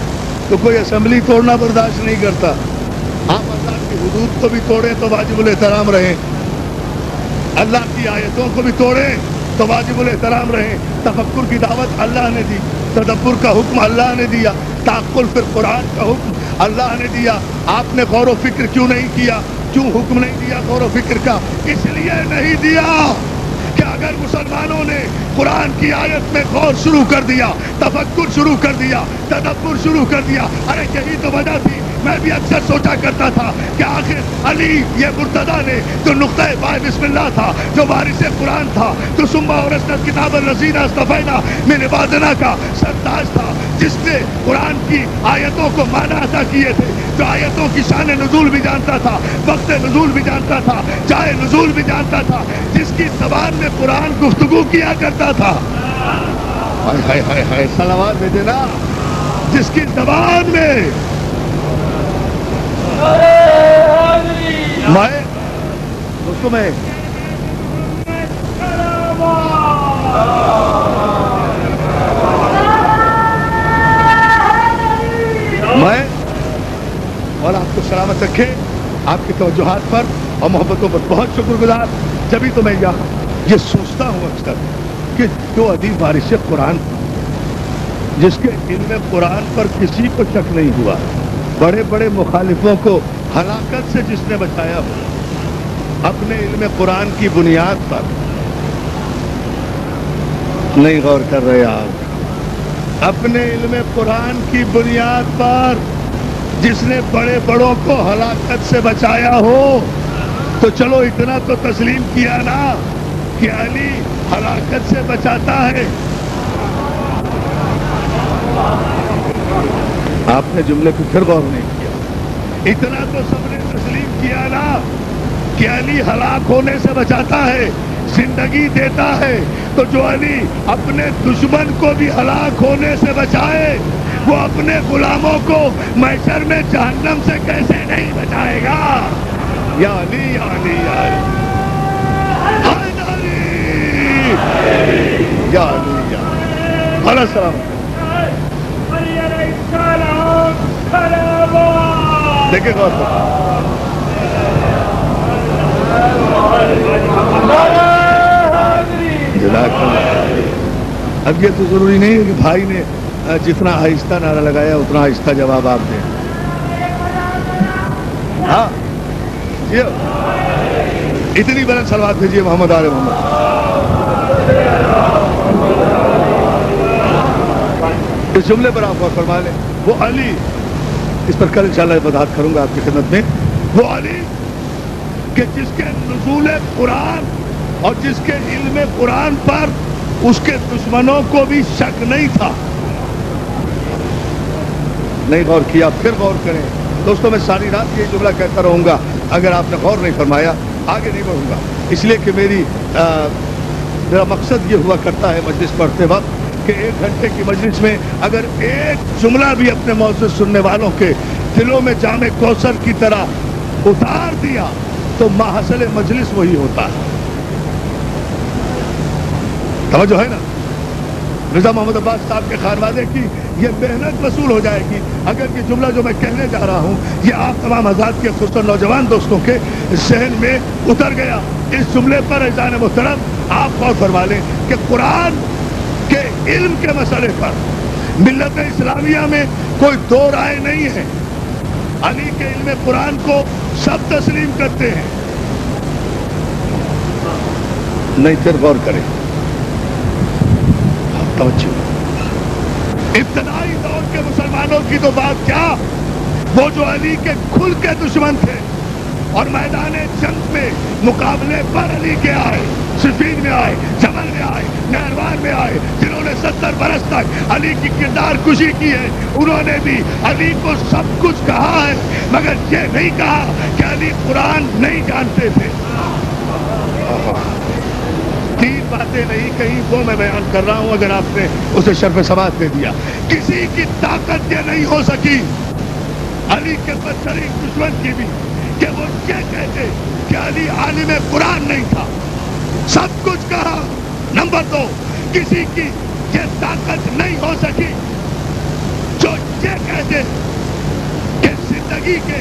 Speaker 1: تو کوئی اسمبلی توڑنا برداشت نہیں کرتا. آپ اللہ کی حدود کو بھی توڑیں تو واجب الاحترام رہیں, اللہ کی آیتوں کو بھی توڑیں تو واجب الاحترام رہیں. تفکر کی دعوت اللہ نے دی, تدبر کا حکم اللہ نے دیا, تعقل پھر قرآن کا حکم اللہ نے دیا. آپ نے غور و فکر کیوں نہیں کیا؟ کیوں حکم نہیں دیا غور و فکر کا؟ اس لیے نہیں دیا کہ اگر مسلمانوں نے قرآن کی آیت میں غور شروع کر دیا, تفکر شروع کر دیا, تدبر شروع کر دیا, ارے یہی تو وجہ تھی. میں بھی اکثر سوچا کرتا تھا کہ آخر علی یہ مرتضیٰ نے جو نقطہ بائے بسم اللہ تھا, جو وارث قرآن تھا, جو ثم اورثنا کتاب الذین اصطفینا من عبادنا کا سرتاج تھا, جس نے قرآن کی آیتوں کو معنی عطا کیے تھے, جو آیتوں کی شان نزول بھی جانتا تھا, وقت نزول بھی جانتا تھا, جائے نزول بھی جانتا تھا, جس کی زبان میں قرآن گفتگو کیا کرتا تھا. ہائے ہائے ہائے صلوات بھیجے نا. جس کی زبان میں میں دوستوں میں اور آپ کو سلامت رکھے, آپ کی توجہات پر اور محبتوں پر بہت شکر گزار. جبھی تو میں یہ سوچتا ہوں اکثر کہ جو ادیب وارث قرآن, جس کے علم قرآن پر کسی کو شک نہیں ہوا, بڑے بڑے مخالفوں کو ہلاکت سے جس نے بچایا ہو, اپنے علم قرآن کی بنیاد پر نہیں غور کر رہے آپ. اپنے علم قرآن کی بنیاد پر جس نے بڑے بڑوں کو ہلاکت سے بچایا ہو, تو چلو اتنا تو تسلیم کیا نا کہ علی ہلاکت سے بچاتا ہے. آپ نے جملے کو پھر غور نہیں کیا. اتنا تو سب نے تسلیم کیا نا کہ علی ہلاک ہونے سے بچاتا ہے, زندگی دیتا ہے. تو جو علی اپنے دشمن کو بھی ہلاک ہونے سے بچائے, وہ اپنے غلاموں کو محشر میں جہنم سے کیسے نہیں بچائے گا؟ یا علی یا علی یا علی یا علی یا علیہ السلام. دیکھیں غور اب یہ تو ضروری نہیں ہے کہ بھائی نے جتنا آہستہ نعرہ لگایا اتنا آہستہ جواب آپ دیں. ہاں اتنی بلند صلوات بھیجیے محمد آل محمد. اس جملے پر آپ غور فرما لیں. وہ علی, اس پر کل انشاءاللہ وضاحت کروں گا آپ کی خدمت میں. وہ علی کہ جس کے نزول قرآن اور جس کے علم قرآن پر اس کے دشمنوں کو بھی شک نہیں تھا. نہیں غور کیا, پھر غور کریں. دوستوں میں ساری رات یہ جملہ کہتا رہوں گا, اگر آپ نے غور نہیں فرمایا آگے نہیں بڑھوں گا. اس لیے کہ میرا مقصد یہ ہوا کرتا ہے مجلس پڑھتے وقت کہ 1 گھنٹے کی مجلس میں اگر ایک جملہ بھی اپنے موضوع سننے والوں کے دلوں میں جام کوثر کی طرح اتار دیا تو ماحصل مجلس وہی ہوتا ہے. توجہ ہے نا؟ رضا محمد عباس صاحب کے خانوادے کی یہ محنت وصول ہو جائے گی اگر یہ جملہ جو میں کہنے جا رہا ہوں یہ آپ تمام حضرات کے خصوصاً نوجوان دوستوں کے ذہن میں اتر گیا. اس جملے پر عزیزان محترم آپ غور فرما لیں کہ قرآن کے علم کے مسئلے پر ملت اسلامیہ میں کوئی دو رائے نہیں ہے. علی کے علم قرآن کو سب تسلیم کرتے ہیں. نہیں پھر غور کریں. توجہ. ابتدائی دور کے مسلمانوں کی تو بات کیا، وہ جو علی کے کھل کے دشمن تھے اور میدان جنگ میں مقابلے پر علی کے آئے، صفین میں آئے، جمل میں آئے، نہروان میں آئے، جنہوں نے 70 برس تک علی کی کردار کشی کی ہے، انہوں نے بھی علی کو سب کچھ کہا ہے مگر یہ نہیں کہا کہ علی قرآن نہیں جانتے تھے. 3 باتیں نہیں کہیں وہ میں بیان کر رہا ہوں، اگر آپ نے اسے شرف سماعت دے دیا. کسی کی طاقت یہ نہیں ہو سکی علی کے بدترین دشمن کی بھی کہ وہ یہ کہتے کہ علی عالم قرآن نہیں تھا. سب کچھ کہا. نمبر 2، کسی کی یہ طاقت نہیں ہو سکی جو یہ کہتے کہ زندگی کے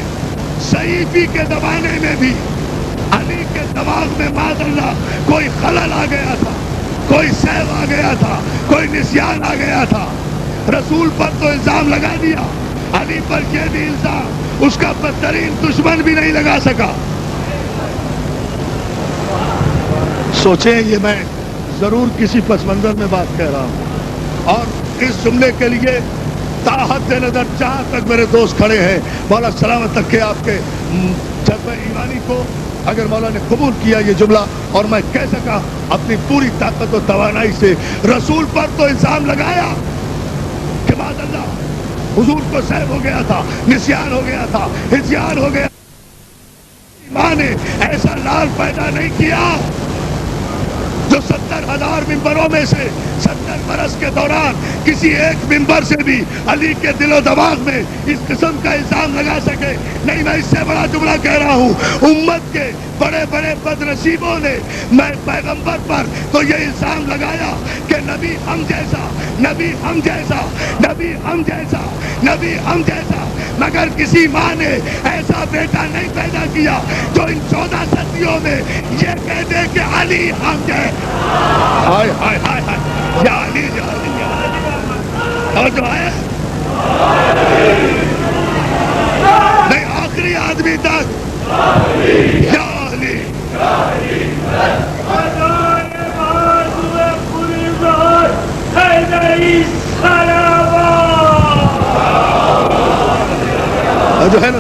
Speaker 1: صحیفی کے زمانے میں بھی علی کے دماغ میں معاذ اللہ کوئی خلل آ گیا تھا، کوئی سہو آ گیا تھا، کوئی نسیان آ گیا تھا. رسول پر تو الزام لگا دیا، علی پر یہ بھی الزام اس کا بدترین دشمن بھی نہیں لگا سکا. سوچیں، یہ میں ضرور کسی پس منظر میں بات کہہ رہا ہوں اور اس جملے کے لیے تاحد نظر جہاں تک میرے دوست کھڑے ہیں مولا سلامت تک کے آپ کے جذبہ ایمانی کو اگر مولا نے قبول کیا یہ جملہ اور میں کہہ سکا اپنی پوری طاقت و توانائی سے، رسول پر تو الزام لگایا کہ معاذ اللہ حضور کو سہو ہو گیا تھا، نسیان ہو گیا تھا، ہجیان ہو گیا. ماں نے ایسا لال پیدا نہیں کیا جو 70,000 ممبروں میں سے 70 برس کے دوران کسی ایک ممبر سے بھی علی کے دل و دماغ میں اس قسم کا الزام لگا سکے. نہیں، میں اس سے بڑا جملہ کہہ رہا ہوں، امت کے بڑے بڑے بد نصیبوں نے میں پیغمبر پر تو یہ الزام لگایا کہ نبی ہم جیسا، نبی ہم جیسا، نبی ہم جیسا، نبی ہم جیسا، مگر کسی ماں نے ایسا بیٹا نہیں پیدا کیا جو ان 14 صدیوں میں یہ کہہ دے کہ علی ہم جیسا. ہائے ہائے ہائے ہائے، یا علی یا علی یا علی. اور جو ہے نہیں، آخری آدمی تک یا علی. جو ہے نا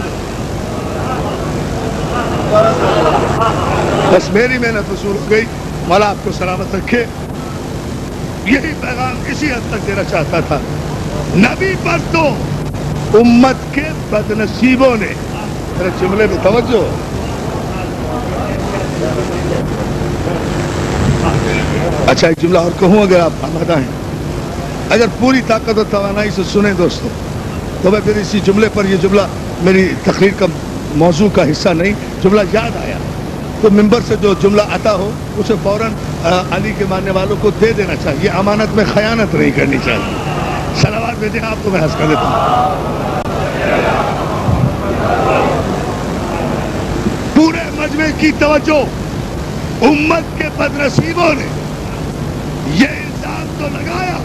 Speaker 1: بس میری محنت وصول ہو گئی. مولا آپ کو سلامت رکھے. یہی پیغام اسی حد تک دینا چاہتا تھا. نبی پر تو امت کے بد نصیبوں نے، میرے جملے میں توجہ، اچھا ایک جملہ اور کہوں اگر آپ آمادہ ہیں، اگر پوری طاقت و توانائی سے سنیں دوستوں تو میں پھر اسی جملے پر، یہ جملہ میری تقریر کا موضوع کا حصہ نہیں، جملہ یاد آیا تو ممبر سے جو جملہ عطا ہو اسے فوراً علی کے ماننے والوں کو دے دینا چاہیے. امانت میں خیانت نہیں کرنی چاہیے. صلوات بھیجیں آپ کو میں حس کر دیتا ہوں. پورے مجمع کی توجہ. امت کے بد نصیبوں نے یہ الزام تو لگایا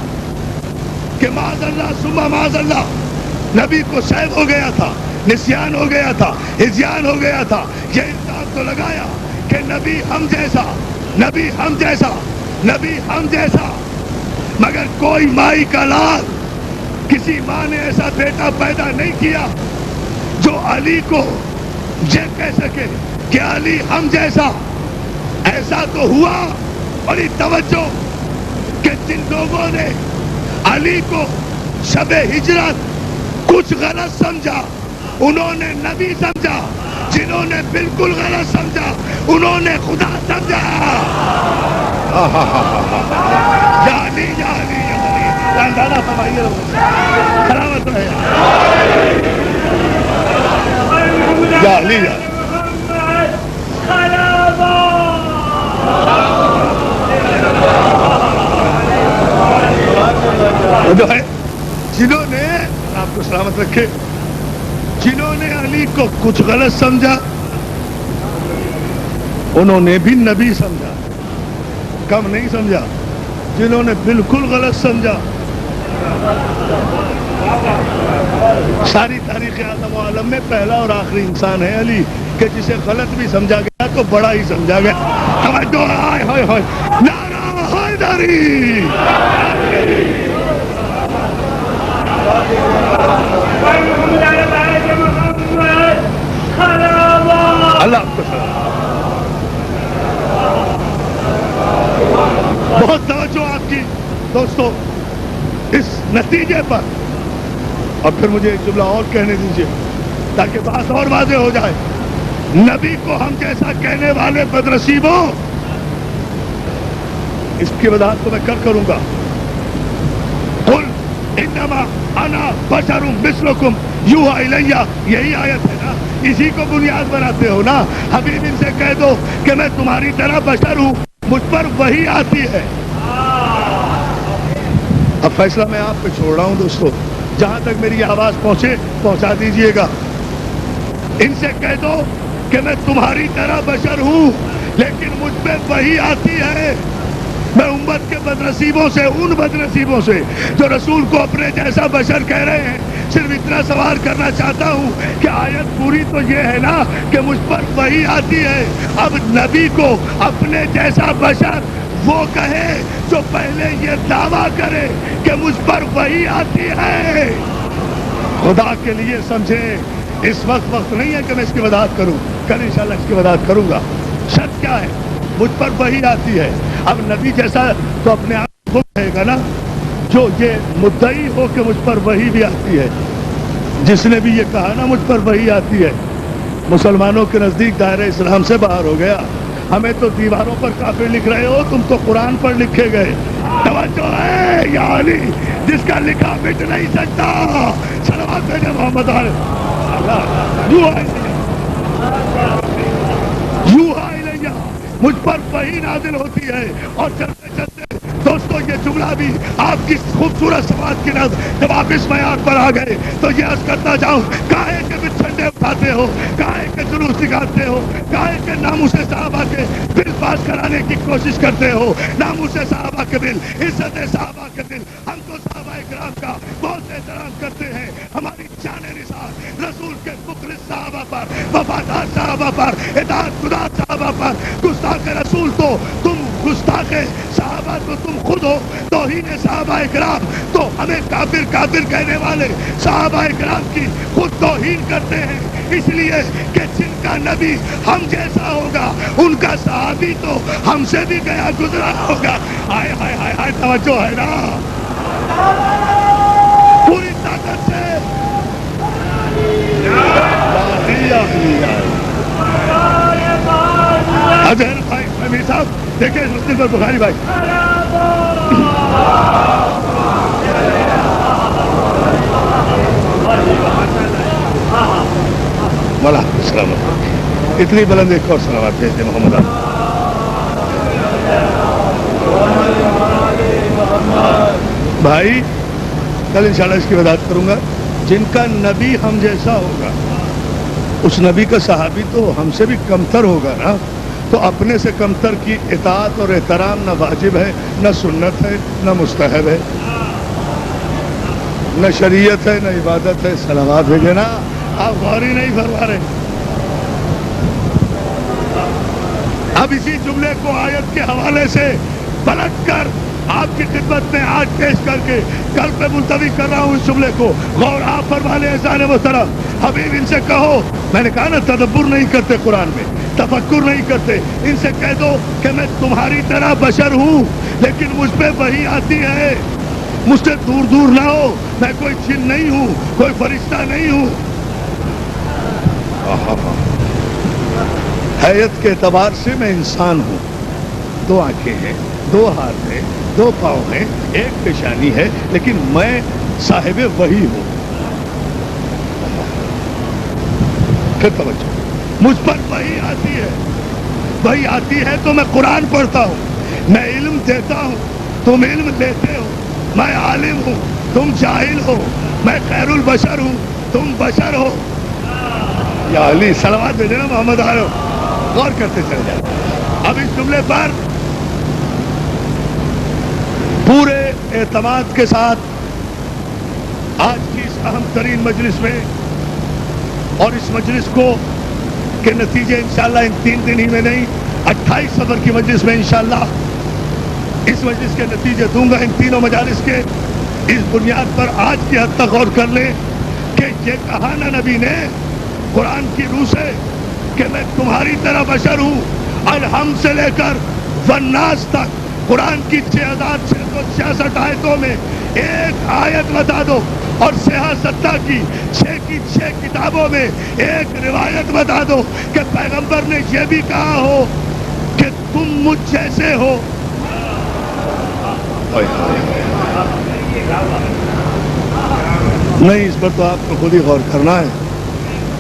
Speaker 1: کہ معاذ اللہ ثم معاذ اللہ نبی کو سہو ہو گیا تھا، نسیان ہو گیا تھا، ہجیان ہو گیا تھا. یہ الزام تو لگایا کہ نبی ہم جیسا، نبی ہم جیسا، نبی ہم جیسا، مگر کوئی مائی کا لال، کسی ماں نے ایسا بیٹا پیدا نہیں کیا جو علی کو یہ کہہ سکے کہ علی ہم جیسا. ایسا تو ہوا، بڑی توجہ، کہ جن لوگوں نے علی کو شب ہجرت کچھ غلط سمجھا انہوں نے نبی سمجھا، جنہوں نے بالکل غلط سمجھا انہوں نے خدا سمجھا. یا علی یا علی یا علی. فرمائیے سلامت رہے یا علی یا جو ہے جنہوں نے آپ کو سلامت رکھے جنہوں نے علی کو کچھ غلط سمجھا انہوں نے بھی نبی سمجھا کم نہیں سمجھا جنہوں نے بالکل غلط سمجھا ساری تاریخ اعظم و عالم میں پہلا اور آخری انسان ہے علی کہ جسے غلط بھی سمجھا گیا تو بڑا ہی سمجھا گیا توجہ ہائے ہائے ہائے نعرہ حیدری اللہ کو بہت توجہ آپ کی دوستو اس نتیجے پر اور پھر مجھے ایک جملہ اور کہنے دیجئے تاکہ بات اور واضح ہو جائے نبی کو ہم جیسا کہنے والے بدنصیبوں اس کی وضاحت تو میں کروں گا قل انما انا بشر مثلکم یوحی الی یہی آیت ہے نا اسی کو بنیاد بناتے ہو نا حبیب ان سے کہہ دو کہ میں تمہاری طرح بشر ہوں مجھ پر وہی آتی ہے اب فیصلہ میں آپ پہ چھوڑ رہا ہوں دوستو جہاں تک میری آواز پہنچے پہنچا دیجئے گا ان سے کہہ دو کہ میں تمہاری طرح بشر ہوں لیکن مجھ پہ وہی آتی ہے میں امت کے بدنصیبوں سے ان بدنصیبوں سے جو رسول کو اپنے جیسا بشر کہہ رہے ہیں صرف اتنا سوال کرنا چاہتا ہوں کہ آیت پوری تو یہ ہے نا کہ مجھ پر وہی آتی ہے اب نبی کو اپنے جیسا بشر وہ کہے جو پہلے یہ دعویٰ کرے کہ مجھ پر وہی آتی ہے خدا کے لیے سمجھیں اس وقت نہیں ہے کہ میں اس کی وضاحت کروں کل انشاءاللہ اس کی وضاحت کروں گا شرط کیا ہے مجھ پر وہی آتی ہے اب نبی جیسا تو اپنے آپ کو کہے گا نا جو یہ مدعی ہو کہ مجھ پر وہی بھی آتی ہے جس نے بھی یہ کہا نا مجھ پر وہی آتی ہے مسلمانوں کے نزدیک دائرہ اسلام سے باہر ہو گیا ہمیں تو دیواروں پر کافر لکھ رہے ہو تم تو قرآن پر لکھے گئے توجہ ہے یا علی جس کا لکھا مٹ نہیں سکتا صلوات بھیجے محمد یوحی الیہ مجھ پر وہی نازل ہوتی ہے اور چلتے چلتے دوستو یہ جملہ بھی آپ کی خوبصورت سماعت کی نظر جب آپ اس معیار پر آ گئے تو یہ عرض کرتا جاؤں کاہے کے بھی جھنڈے اٹھاتے ہو کاہے کے جلوس نکالتے ہو کاہے کے ناموس صحابہ کے بل پاس کرانے کی کوشش کرتے ہو ناموس صحابہ کے بل عزت صحابہ کے بل ہم تو صحابہ کرام کا بہت احترام کرتے ہیں ہماری جان نثار رسول کے مخلص صحابہ پر وفادار صحابہ پر اطاعت گزار صحابہ پر گستاخ رسول تو تم گستاخ صحابہ تو تم خود ہو توہین صحابہ کرام تو ہمیں کافر کافر کہنے والے صحابہ کرام کی خود توہین کرتے ہیں اس لیے کہ جن کا نبی ہم جیسا ہوگا ان کا صحابی تو ہم سے بھی گیا گزرا ہوگا ہائے ہائے ہائے ہائے توجہ ہے نا پوری طاقت سے اظہر بھائی امیر صاحب دیکھیں مسلم پر بخاری بھائی مولا سلامت اتنی بلند ایک اور سلامات بھیجتے محمد بھائی کل انشاءاللہ اس کی وضاحت کروں گا جن کا نبی ہم جیسا ہوگا اس نبی کا صحابی تو ہم سے بھی کمتر ہوگا نا تو اپنے سے کمتر کی اطاعت اور احترام نہ واجب ہے نہ سنت ہے نہ مستحب ہے نہ شریعت ہے نہ عبادت ہے صلوات بھیجے نا آپ غور ہی نہیں فرما رہے اب اسی جملے کو آیت کے حوالے سے پلٹ کر آپ کی خدمت میں آج پیش کر کے کل پہ ملتوی کر رہا ہوں اس جملے کو غور آپ فرما لیں احسان محترم حبیب ان سے کہو میں نے کہا نا تدبر نہیں کرتے قرآن میں تفکر نہیں کرتے ان سے کہہ دو کہ میں تمہاری طرح بشر ہوں لیکن مجھ پہ وہی آتی ہے مجھ سے دور دور نہ ہو میں کوئی جن نہیں ہوں کوئی فرشتہ نہیں ہوں حیت کے اعتبار سے میں انسان ہوں دو آنکھیں ہیں دو ہاتھ ہیں دو پاؤں ہیں، ایک پیشانی ہے، لیکن میں صاحب وحی ہوں. پھر توجہ، مجھ پر وحی آتی ہے، وحی آتی ہے تو میں قرآن پڑھتا ہوں، میں علم دیتا ہوں، تم علم لیتے ہو، میں عالم ہوں، تم جاہل ہو، میں خیر البشر ہوں، تم بشر ہو. یا علی صلوات بھیجے نا محمد آلو. غور کرتے چلے جائیں. اب اس جملے پر پورے اعتماد کے ساتھ آج کی اس اہم ترین مجلس میں اور اس مجلس کو کے نتیجے انشاءاللہ ان 3 دن ہی میں نہیں، 28 صفر کی مجلس میں انشاءاللہ اس مجلس کے نتیجے دوں گا. ان تینوں مجالس کے اس بنیاد پر آج کی حد تک غور کر لیں کہ یہ کہا نا نبی نے قرآن کی روح سے کہ میں تمہاری طرح بشر ہوں. الحم سے لے کر والناس تک قرآن کی 6666 آیتوں میں ایک آیت بتا دو، اور سیاستہ کی 6 کتابوں میں ایک روایت بتا دو کہ پیغمبر نے یہ بھی کہا ہو کہ تم مجھ جیسے ہو. نہیں، اس پر تو آپ کو خود ہی غور کرنا ہے.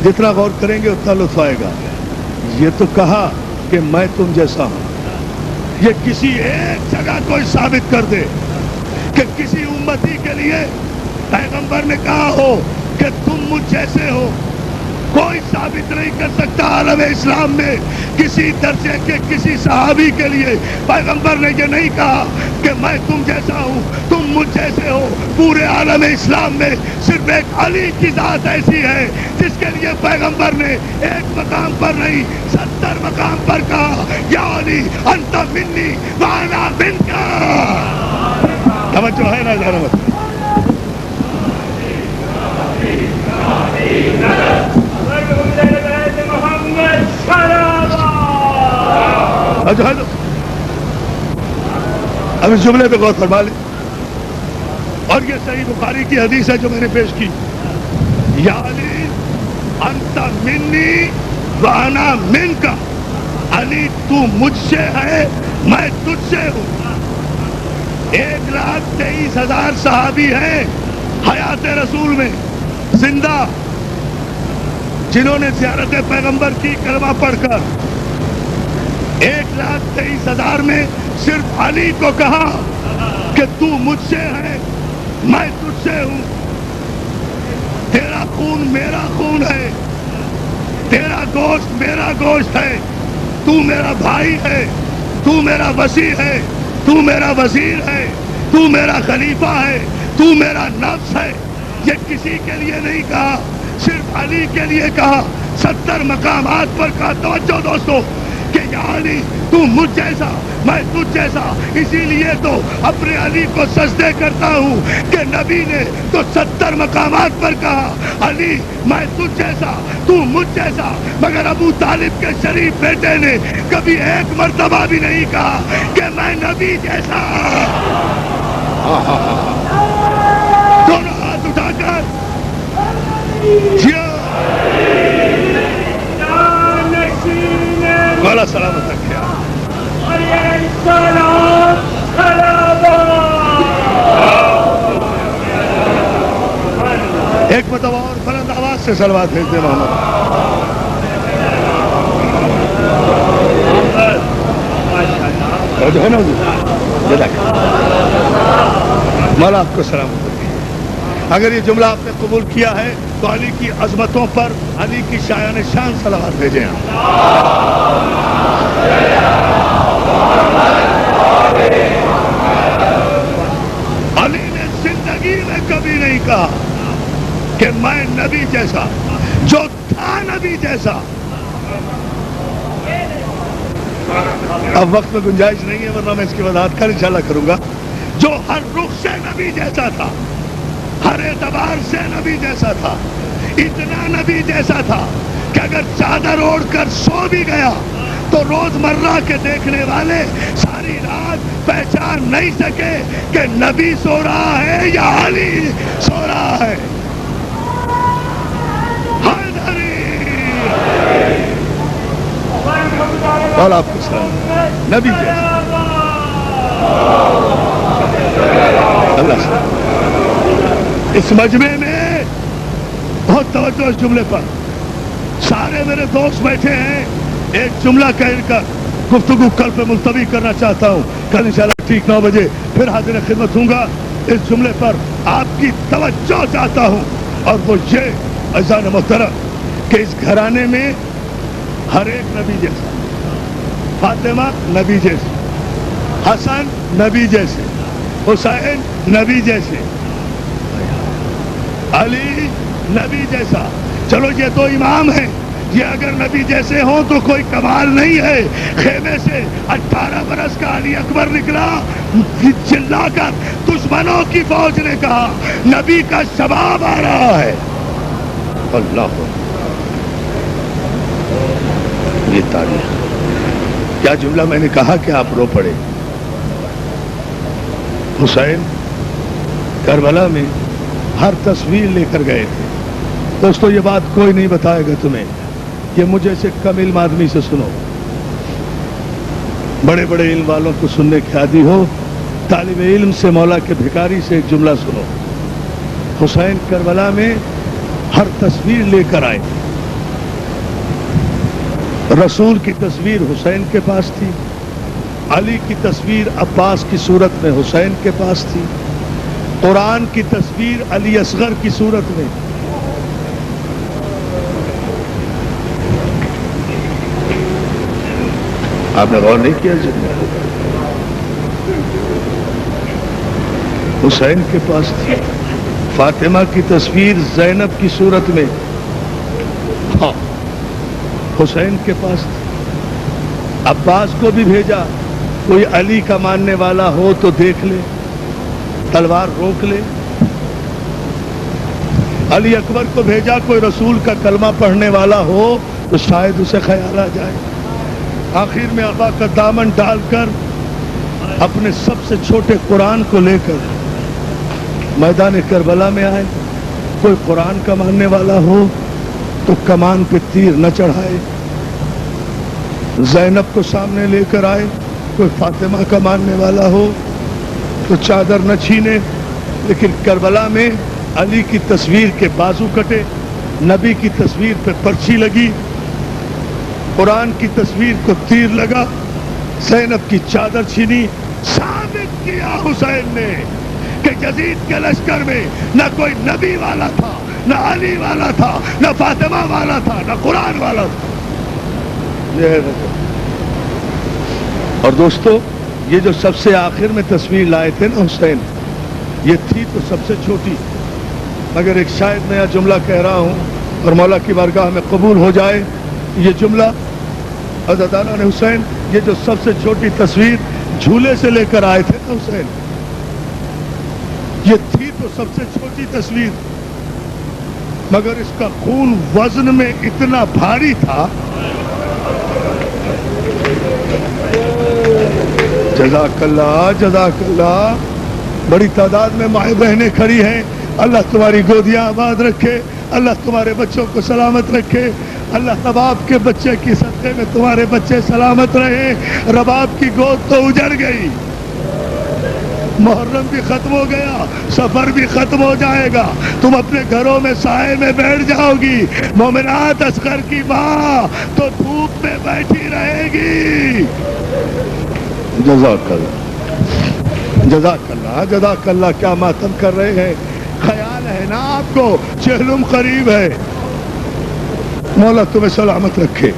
Speaker 1: جتنا غور کریں گے اتنا لطف آئے گا. یہ تو کہا کہ میں تم جیسا ہوں. یہ کسی ایک جگہ کو ثابت کر دے کہ کسی امتی کے لیے پیغمبر نے کہا ہو کہ تم مجھ جیسے ہو. کوئی ثابت نہیں کر سکتا عالم اسلام میں کسی درجے کے کسی صحابی کے لیے پیغمبر نے یہ نہیں کہا کہ میں تم جیسا ہوں، تم مجھ جیسے ہو. پورے عالم اسلام میں صرف ایک علی کی ذات ایسی ہے جس کے لیے پیغمبر نے ایک مقام پر نہیں 70 مقام پر کہا یا علی انت منی وانا منکا. توجہ ہے نا ذرا مت. اب اس جملے پہ غور فرما لیں. اور یہ صحیح بخاری کی حدیث ہے جو میں نے پیش کی. یا علی انت منی وانا منکا. علی تو مجھ سے ہے، میں تجھ سے ہوں. 1,23,000 صحابی ہیں حیات رسول میں زندہ جنہوں نے زیارت پیغمبر کی کلمہ پڑھ کر. 1,23,000 میں صرف علی کو کہا کہ تو مجھ سے ہے، میں تجھ سے ہوں. تیرا خون میرا خون ہے، تیرا گوشت میرا گوشت ہے، تو میرا بھائی ہے، تو میرا وسیع ہے، تو میرا وزیر ہے، تو میرا خلیفہ ہے، تو میرا نفس ہے. یہ کسی کے لیے نہیں کہا، صرف علی کے لیے کہا. 70 مقامات پر کہا. توجہ دوستو کہ یا علی تو مجھ جیسا، میں تجھ جیسا. اسی لیے تو اپنے علی کو سجدے کرتا ہوں کہ نبی نے تو 70 مقامات پر کہا علی میں تجھ جیسا، تو مجھ جیسا. مگر ابو طالب کے شریف بیٹے نے کبھی ایک مرتبہ بھی نہیں کہا کہ میں نبی جیسا. دونوں ہاتھ اٹھا کر مولا سلامت رکھے. ایک مرتبہ اور بلند آواز سے صلوات بھیج دے محمد. جو ہے نا مولا آپ کو سلامت رکھے. اگر یہ جملہ آپ نے قبول کیا ہے تو علی کی عظمتوں پر علی کی شایان شان صلوات بھیجیں. علی نے زندگی میں کبھی نہیں کہا کہ میں نبی جیسا، جو تھا نبی جیسا. اب وقت میں گنجائش نہیں ہے ورنہ میں اس کی وضاحت کل انشاءاللہ کروں گا. جو ہر رخ سے نبی جیسا تھا، ہر اعتبار سے نبی جیسا تھا، اتنا نبی جیسا تھا کہ اگر چادر اوڑھ کر سو بھی گیا تو روزمرہ کے دیکھنے والے ساری رات پہچان نہیں سکے کہ نبی سو رہا ہے یا علی سو رہا ہے. اور آپ کو سلام. نبی جیسا اللہ سے اس مجمع میں بہت توجہ اس جملے پر. سارے میرے دوست بیٹھے ہیں. ایک جملہ کہہ کر گفتگو کل پہ ملتوی کرنا چاہتا ہوں. کل انشاءاللہ ٹھیک 9 بجے پھر حاضر خدمت ہوں گا. اس جملے پر آپ کی توجہ چاہتا ہوں, اور وہ یہ عزیزان محترم کہ اس گھرانے میں ہر ایک نبی جیسا, فاطمہ نبی جیسے, حسن نبی جیسے, حسین نبی جیسے, علی نبی جیسا. چلو یہ تو امام ہیں, یہ اگر نبی جیسے ہوں تو کوئی کمال نہیں ہے. خیمے سے 18 برس کا علی اکبر نکلا, چلا کر دشمنوں کی فوج نے کہا نبی کا شباب آ رہا ہے. اللہ یہ تاریخ. کیا جملہ میں نے کہا کہ آپ رو پڑے. حسین کربلا میں ہر تصویر لے کر گئے تھے. دوستو یہ بات کوئی نہیں بتائے گا تمہیں, یہ مجھے سے کم علم آدمی سے سنو. بڑے بڑے علم والوں کو سننے کی عادی ہو, طالب علم سے, مولا کے بھکاری سے ایک جملہ سنو. حسین کربلا میں ہر تصویر لے کر آئے. رسول کی تصویر حسین کے پاس تھی, علی کی تصویر عباس کی صورت میں حسین کے پاس تھی, قرآن کی تصویر علی اصغر کی صورت میں. آپ نے غور نہیں کیا جب حسین کے پاس تھی. فاطمہ کی تصویر زینب کی صورت میں ہاں حسین کے پاس تھی. عباس کو بھی بھیجا, کوئی علی کا ماننے والا ہو تو دیکھ لے, تلوار روک لے. علی اکبر کو بھیجا, کوئی رسول کا کلمہ پڑھنے والا ہو تو شاید اسے خیال آ جائے. آخر میں آبا کا دامن ڈال کر اپنے سب سے چھوٹے قرآن کو لے کر میدان کربلا میں آئے. کوئی قرآن کا ماننے والا ہو تو کمان پہ تیر نہ چڑھائے. زینب کو سامنے لے کر آئے. کوئی فاطمہ کا ماننے والا ہو تو چادر نہ چھینے. لیکن کربلا میں علی کی تصویر کے بازو کٹے, نبی کی تصویر پہ پرچھی لگی, قرآن کی تصویر کو تیر لگا, زینب کی چادر چھینی. ثابت کیا حسین نے کہ یزید کے لشکر میں نہ کوئی نبی والا تھا, نہ علی والا تھا, نہ فاطمہ والا تھا, نہ قرآن والا تھا. اور دوستو یہ جو سب سے آخر میں تصویر لائے تھے نا حسین, یہ تھی تو سب سے چھوٹی. مگر ایک شاید نیا جملہ کہہ رہا ہوں اور مولا کی بارگاہ میں قبول ہو جائے یہ جملہ. عزیزان حسین, یہ جو سب سے چھوٹی تصویر جھولے سے لے کر آئے تھے نا حسین, یہ تھی تو سب سے چھوٹی تصویر, مگر اس کا خون وزن میں اتنا بھاری تھا. جزاک اللہ, جزاک اللہ. بڑی تعداد میں مائیں بہنیں کھڑی ہیں. اللہ تمہاری گودیاں آباد رکھے, اللہ تمہارے بچوں کو سلامت رکھے. اللہ رباب کے بچے کی صدقے میں تمہارے بچے سلامت رہے. رباب کی گود تو اجڑ گئی, محرم بھی ختم ہو گیا, سفر بھی ختم ہو جائے گا, تم اپنے گھروں میں سائے میں بیٹھ جاؤ گی. مومنات اصغر کی ماں تو دھوپ میں بیٹھی رہے گی. جزاک اللہ, جزاک اللہ, جزاک اللہ. کیا ماتم کر رہے ہیں. خیال ہے نا آپ کو چہلم قریب ہے. مولا تمہیں سلامت رکھے.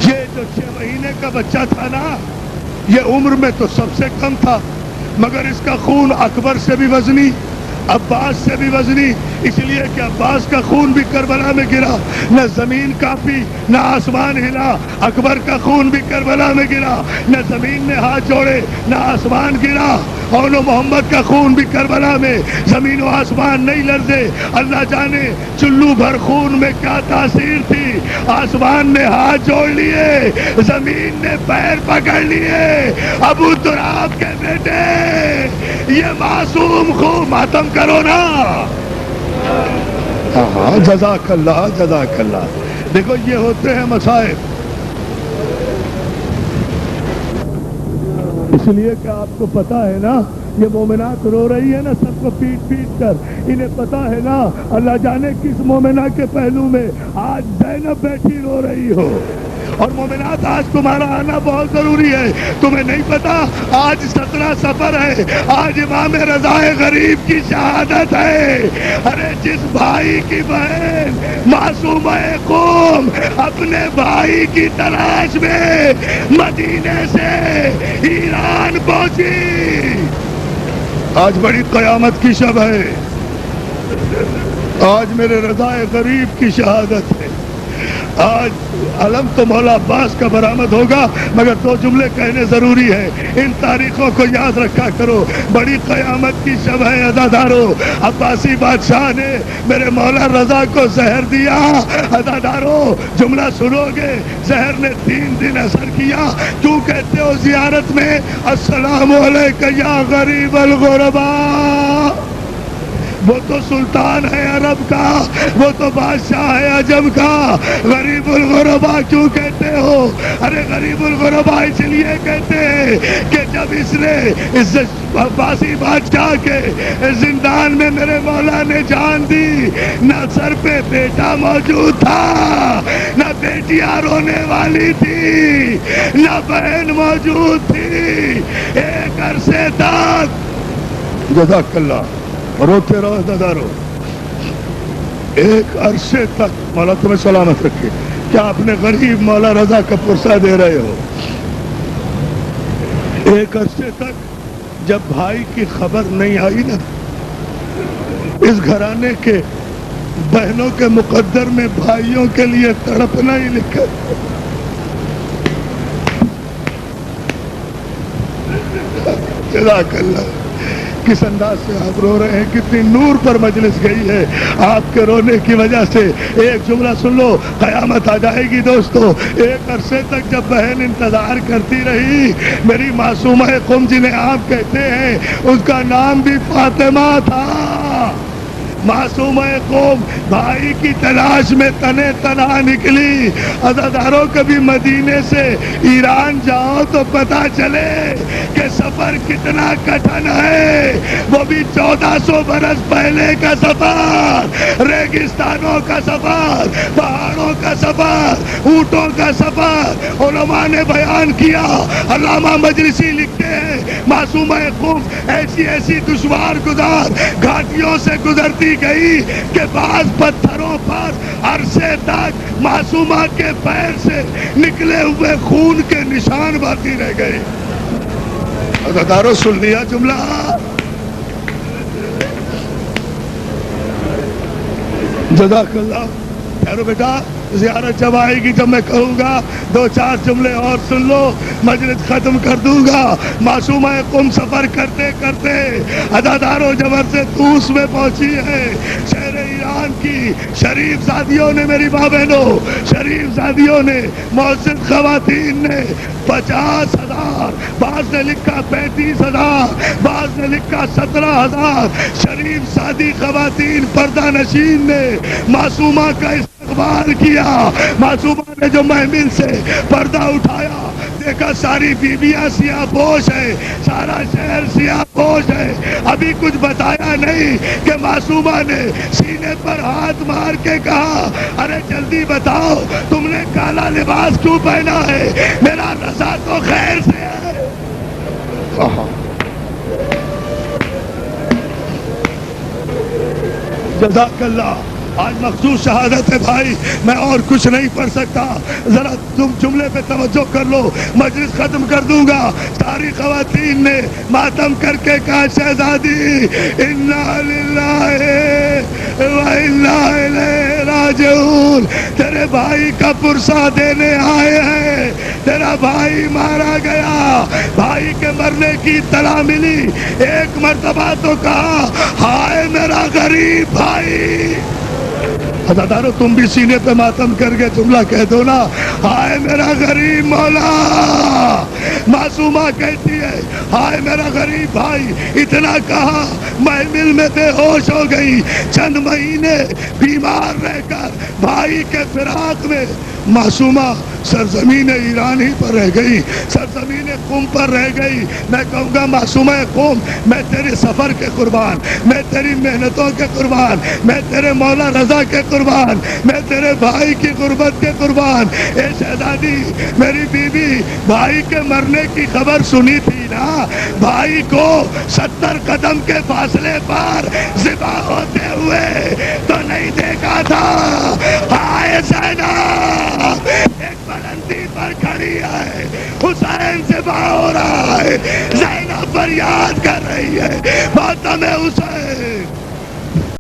Speaker 1: یہ جو 6 مہینے کا بچہ تھا نا, یہ عمر میں تو سب سے کم تھا, مگر اس کا خون اکبر سے بھی وزنی, عباس سے بھی وزنی. اس لیے کہ عباس کا خون بھی کربلا میں گرا, نہ زمین کاپی نہ آسمان ہلا. اکبر کا خون بھی کربلا میں گرا, نہ زمین نے ہاتھ جوڑے نہ آسمان گرا. اور محمد کا خون بھی کربلا میں, زمین و آسمان نہیں لرزے. اللہ جانے چلو بھر خون میں کیا تاثیر تھی. آسمان نے ہاتھ جوڑ لیے, زمین نے پیر پکڑ لیے. ابو تراب کے بیٹے, یہ معصوم خون ماتم کرو نا. ہاں جزاک اللہ, جزاک اللہ. دیکھو یہ ہوتے ہیں مصائب. اس لیے کہ آپ کو پتا ہے نا یہ مومنات رو رہی ہے نا سب کو پیٹ پیٹ کر، انہیں پتا ہے نا اللہ جانے کس مومنہ کے پہلو میں آج زینب بیٹھی رو رہی ہو، اور مومنات آج تمہارا آنا بہت ضروری ہے۔ تمہیں نہیں پتا آج 17 سفر ہے، آج امام رضا غریب کی شہادت ہے۔ ارے جس بھائی کی بہن معصومہ قوم اپنے بھائی کی تلاش میں مدینے سے ایران پہنچی، آج بڑی قیامت کی شب ہے، آج میرے رضا غریب کی شہادت ہے۔ آج علم تو مولا عباس کا برآمد ہوگا، مگر 2 جملے کہنے ضروری ہے، ان تاریخوں کو یاد رکھا کرو، بڑی قیامت کی شب ہے عزادارو۔ عباسی بادشاہ نے میرے مولا رضا کو زہر دیا، عزادارو جملہ سنو گے، زہر نے 3 دن اثر کیا، کیوں کہتے ہو زیارت میں السلام علیکہ یا غریب الغرباء؟ وہ تو سلطان ہے عرب کا، وہ تو بادشاہ ہے عجم کا، غریب الغرباء کیوں کہتے ہو؟ ارے غریب الغرباء اس لیے کہتے ہیں کہ جب اس نے اس عباسی بادشاہ کے زندان میں میرے مولا نے جان دی، نہ سر پہ بیٹا موجود تھا، نہ بیٹیاں رونے والی تھی، نہ بہن موجود تھی، ایک عرصے تک جزاک اللہ روتے رہو دادارو، ایک عرصے تک مولا تمہیں سلامت رکھے، کیا اپنے غریب مولا رضا کا پرسہ دے رہے ہو؟ ایک عرصے تک جب بھائی کی خبر نہیں آئی نا، اس گھرانے کے بہنوں کے مقدر میں بھائیوں کے لیے تڑپنا ہی لکھا، جزاک اللہ۔ کس انداز سے آپ رو رہے ہیں، کتنی نور پر مجلس گئی ہے آپ کے رونے کی وجہ سے۔ ایک جملہ سن لو، قیامت آ جائے گی دوستو۔ ایک عرصے تک جب بہن انتظار کرتی رہی، میری معصومہ قوم جنہیں آپ کہتے ہیں، اس کا نام بھی فاطمہ تھا۔ معصومہ قوم بھائی کی تلاش میں تنے تنہا نکلی۔ عزاداروں کبھی مدینے سے ایران جاؤ تو پتا چلے کہ سفر کتنا کٹھن ہے، وہ بھی 1400 برس پہلے کا سفر، ریگستانوں کا سفر، پہاڑوں کا سفر، اونٹوں کا سفر۔ علماء نے بیان کیا، علامہ مجلسی لکھتے ہیں معصومہ قوم ایسی ایسی دشوار گزار گھاٹیوں سے گزرتی گئی کہ بعض پتھروں پر عرصے تک معصومہ کے پیر سے نکلے ہوئے خون کے نشان باقی رہ گئے۔ عزاداروں سن لیا جملہ؟ جزاک اللہ۔ ٹھہرو بیٹا، زیارت جب آئے گی جب میں کہوں گا 2-4 جملے اور سن لو، مجلس ختم کر دوں گا۔ معصومہ قم سفر کرتے کرتے عزاداروں جب سے طوس میں پہنچی ہے، شہر ایران کی شریف زادیوں نے، میری ماں بہنوں، شریف زادیوں نے، معزز خواتین نے 50,000، بعض نے لکھا 35,000، بعض نے لکھا 17,000 شریف زادی خواتین پردہ نشین نے معصومہ کا استقبال کیا۔ معصومہ نے جو محمل سے پردہ اٹھایا، دیکھا ساری بیویاں سیاہ پوش ہے، سارا شہر سیاہ پوش ہے۔ ابھی کچھ بتایا نہیں کہ معصومہ نے سینے پر ہاتھ مار کے کہا، ارے جلدی بتاؤ تم نے کالا لباس کیوں پہنا ہے؟ میرا رضا تو خیر سے ہے۔ جزاک اللہ۔ آج مخصوص شہادت ہے بھائی، میں اور کچھ نہیں پڑھ سکتا، ذرا تم جملے پہ توجہ کر لو، مجلس ختم کر دوں گا۔ ساری خواتین نے ماتم کر کے کہا، شہزادی انا للہ و انا الیہ راجعون، تیرے بھائی کا پرسہ دینے آئے ہیں، تیرا بھائی مارا گیا۔ بھائی کے مرنے کی اطلاع ملی، ایک مرتبہ تو کہا، ہائے میرا غریب بھائی۔ عزادارو تم بھی سینے پہ ماتم کر کے جملہ کہہ دو نا، ہائے میرا غریب مولا. معصومہ کہتی ہے ہائے میرا غریب بھائی. اتنا کہا محمل میں بے ہوش ہو گئی. چند مہینے بیمار رہ کر بھائی کے فراق میں معصومہ سرزمین ایران ہی پر رہ گئی, سرزمین قم پر رہ گئی. میں کہوں گا معصومہ قم, میں تیرے سفر کے قربان, میں تیری محنتوں کے قربان, میں تیرے مولا رضا کے قربان, میں تیرے بھائی کی غربت کے قربان. اے شہزادی میری بیوی, بھائی کے مرنے کی خبر سنی تھی نا, بھائی کو 70 قدم کے فاصلے پر ذبح ہوتے ہوئے تو نہیں دیکھا تھا. ہائے زینب ایک بلندی پر کھڑی ہے, حسین ذبح ہو رہا ہے, زینب فریاد کر رہی ہے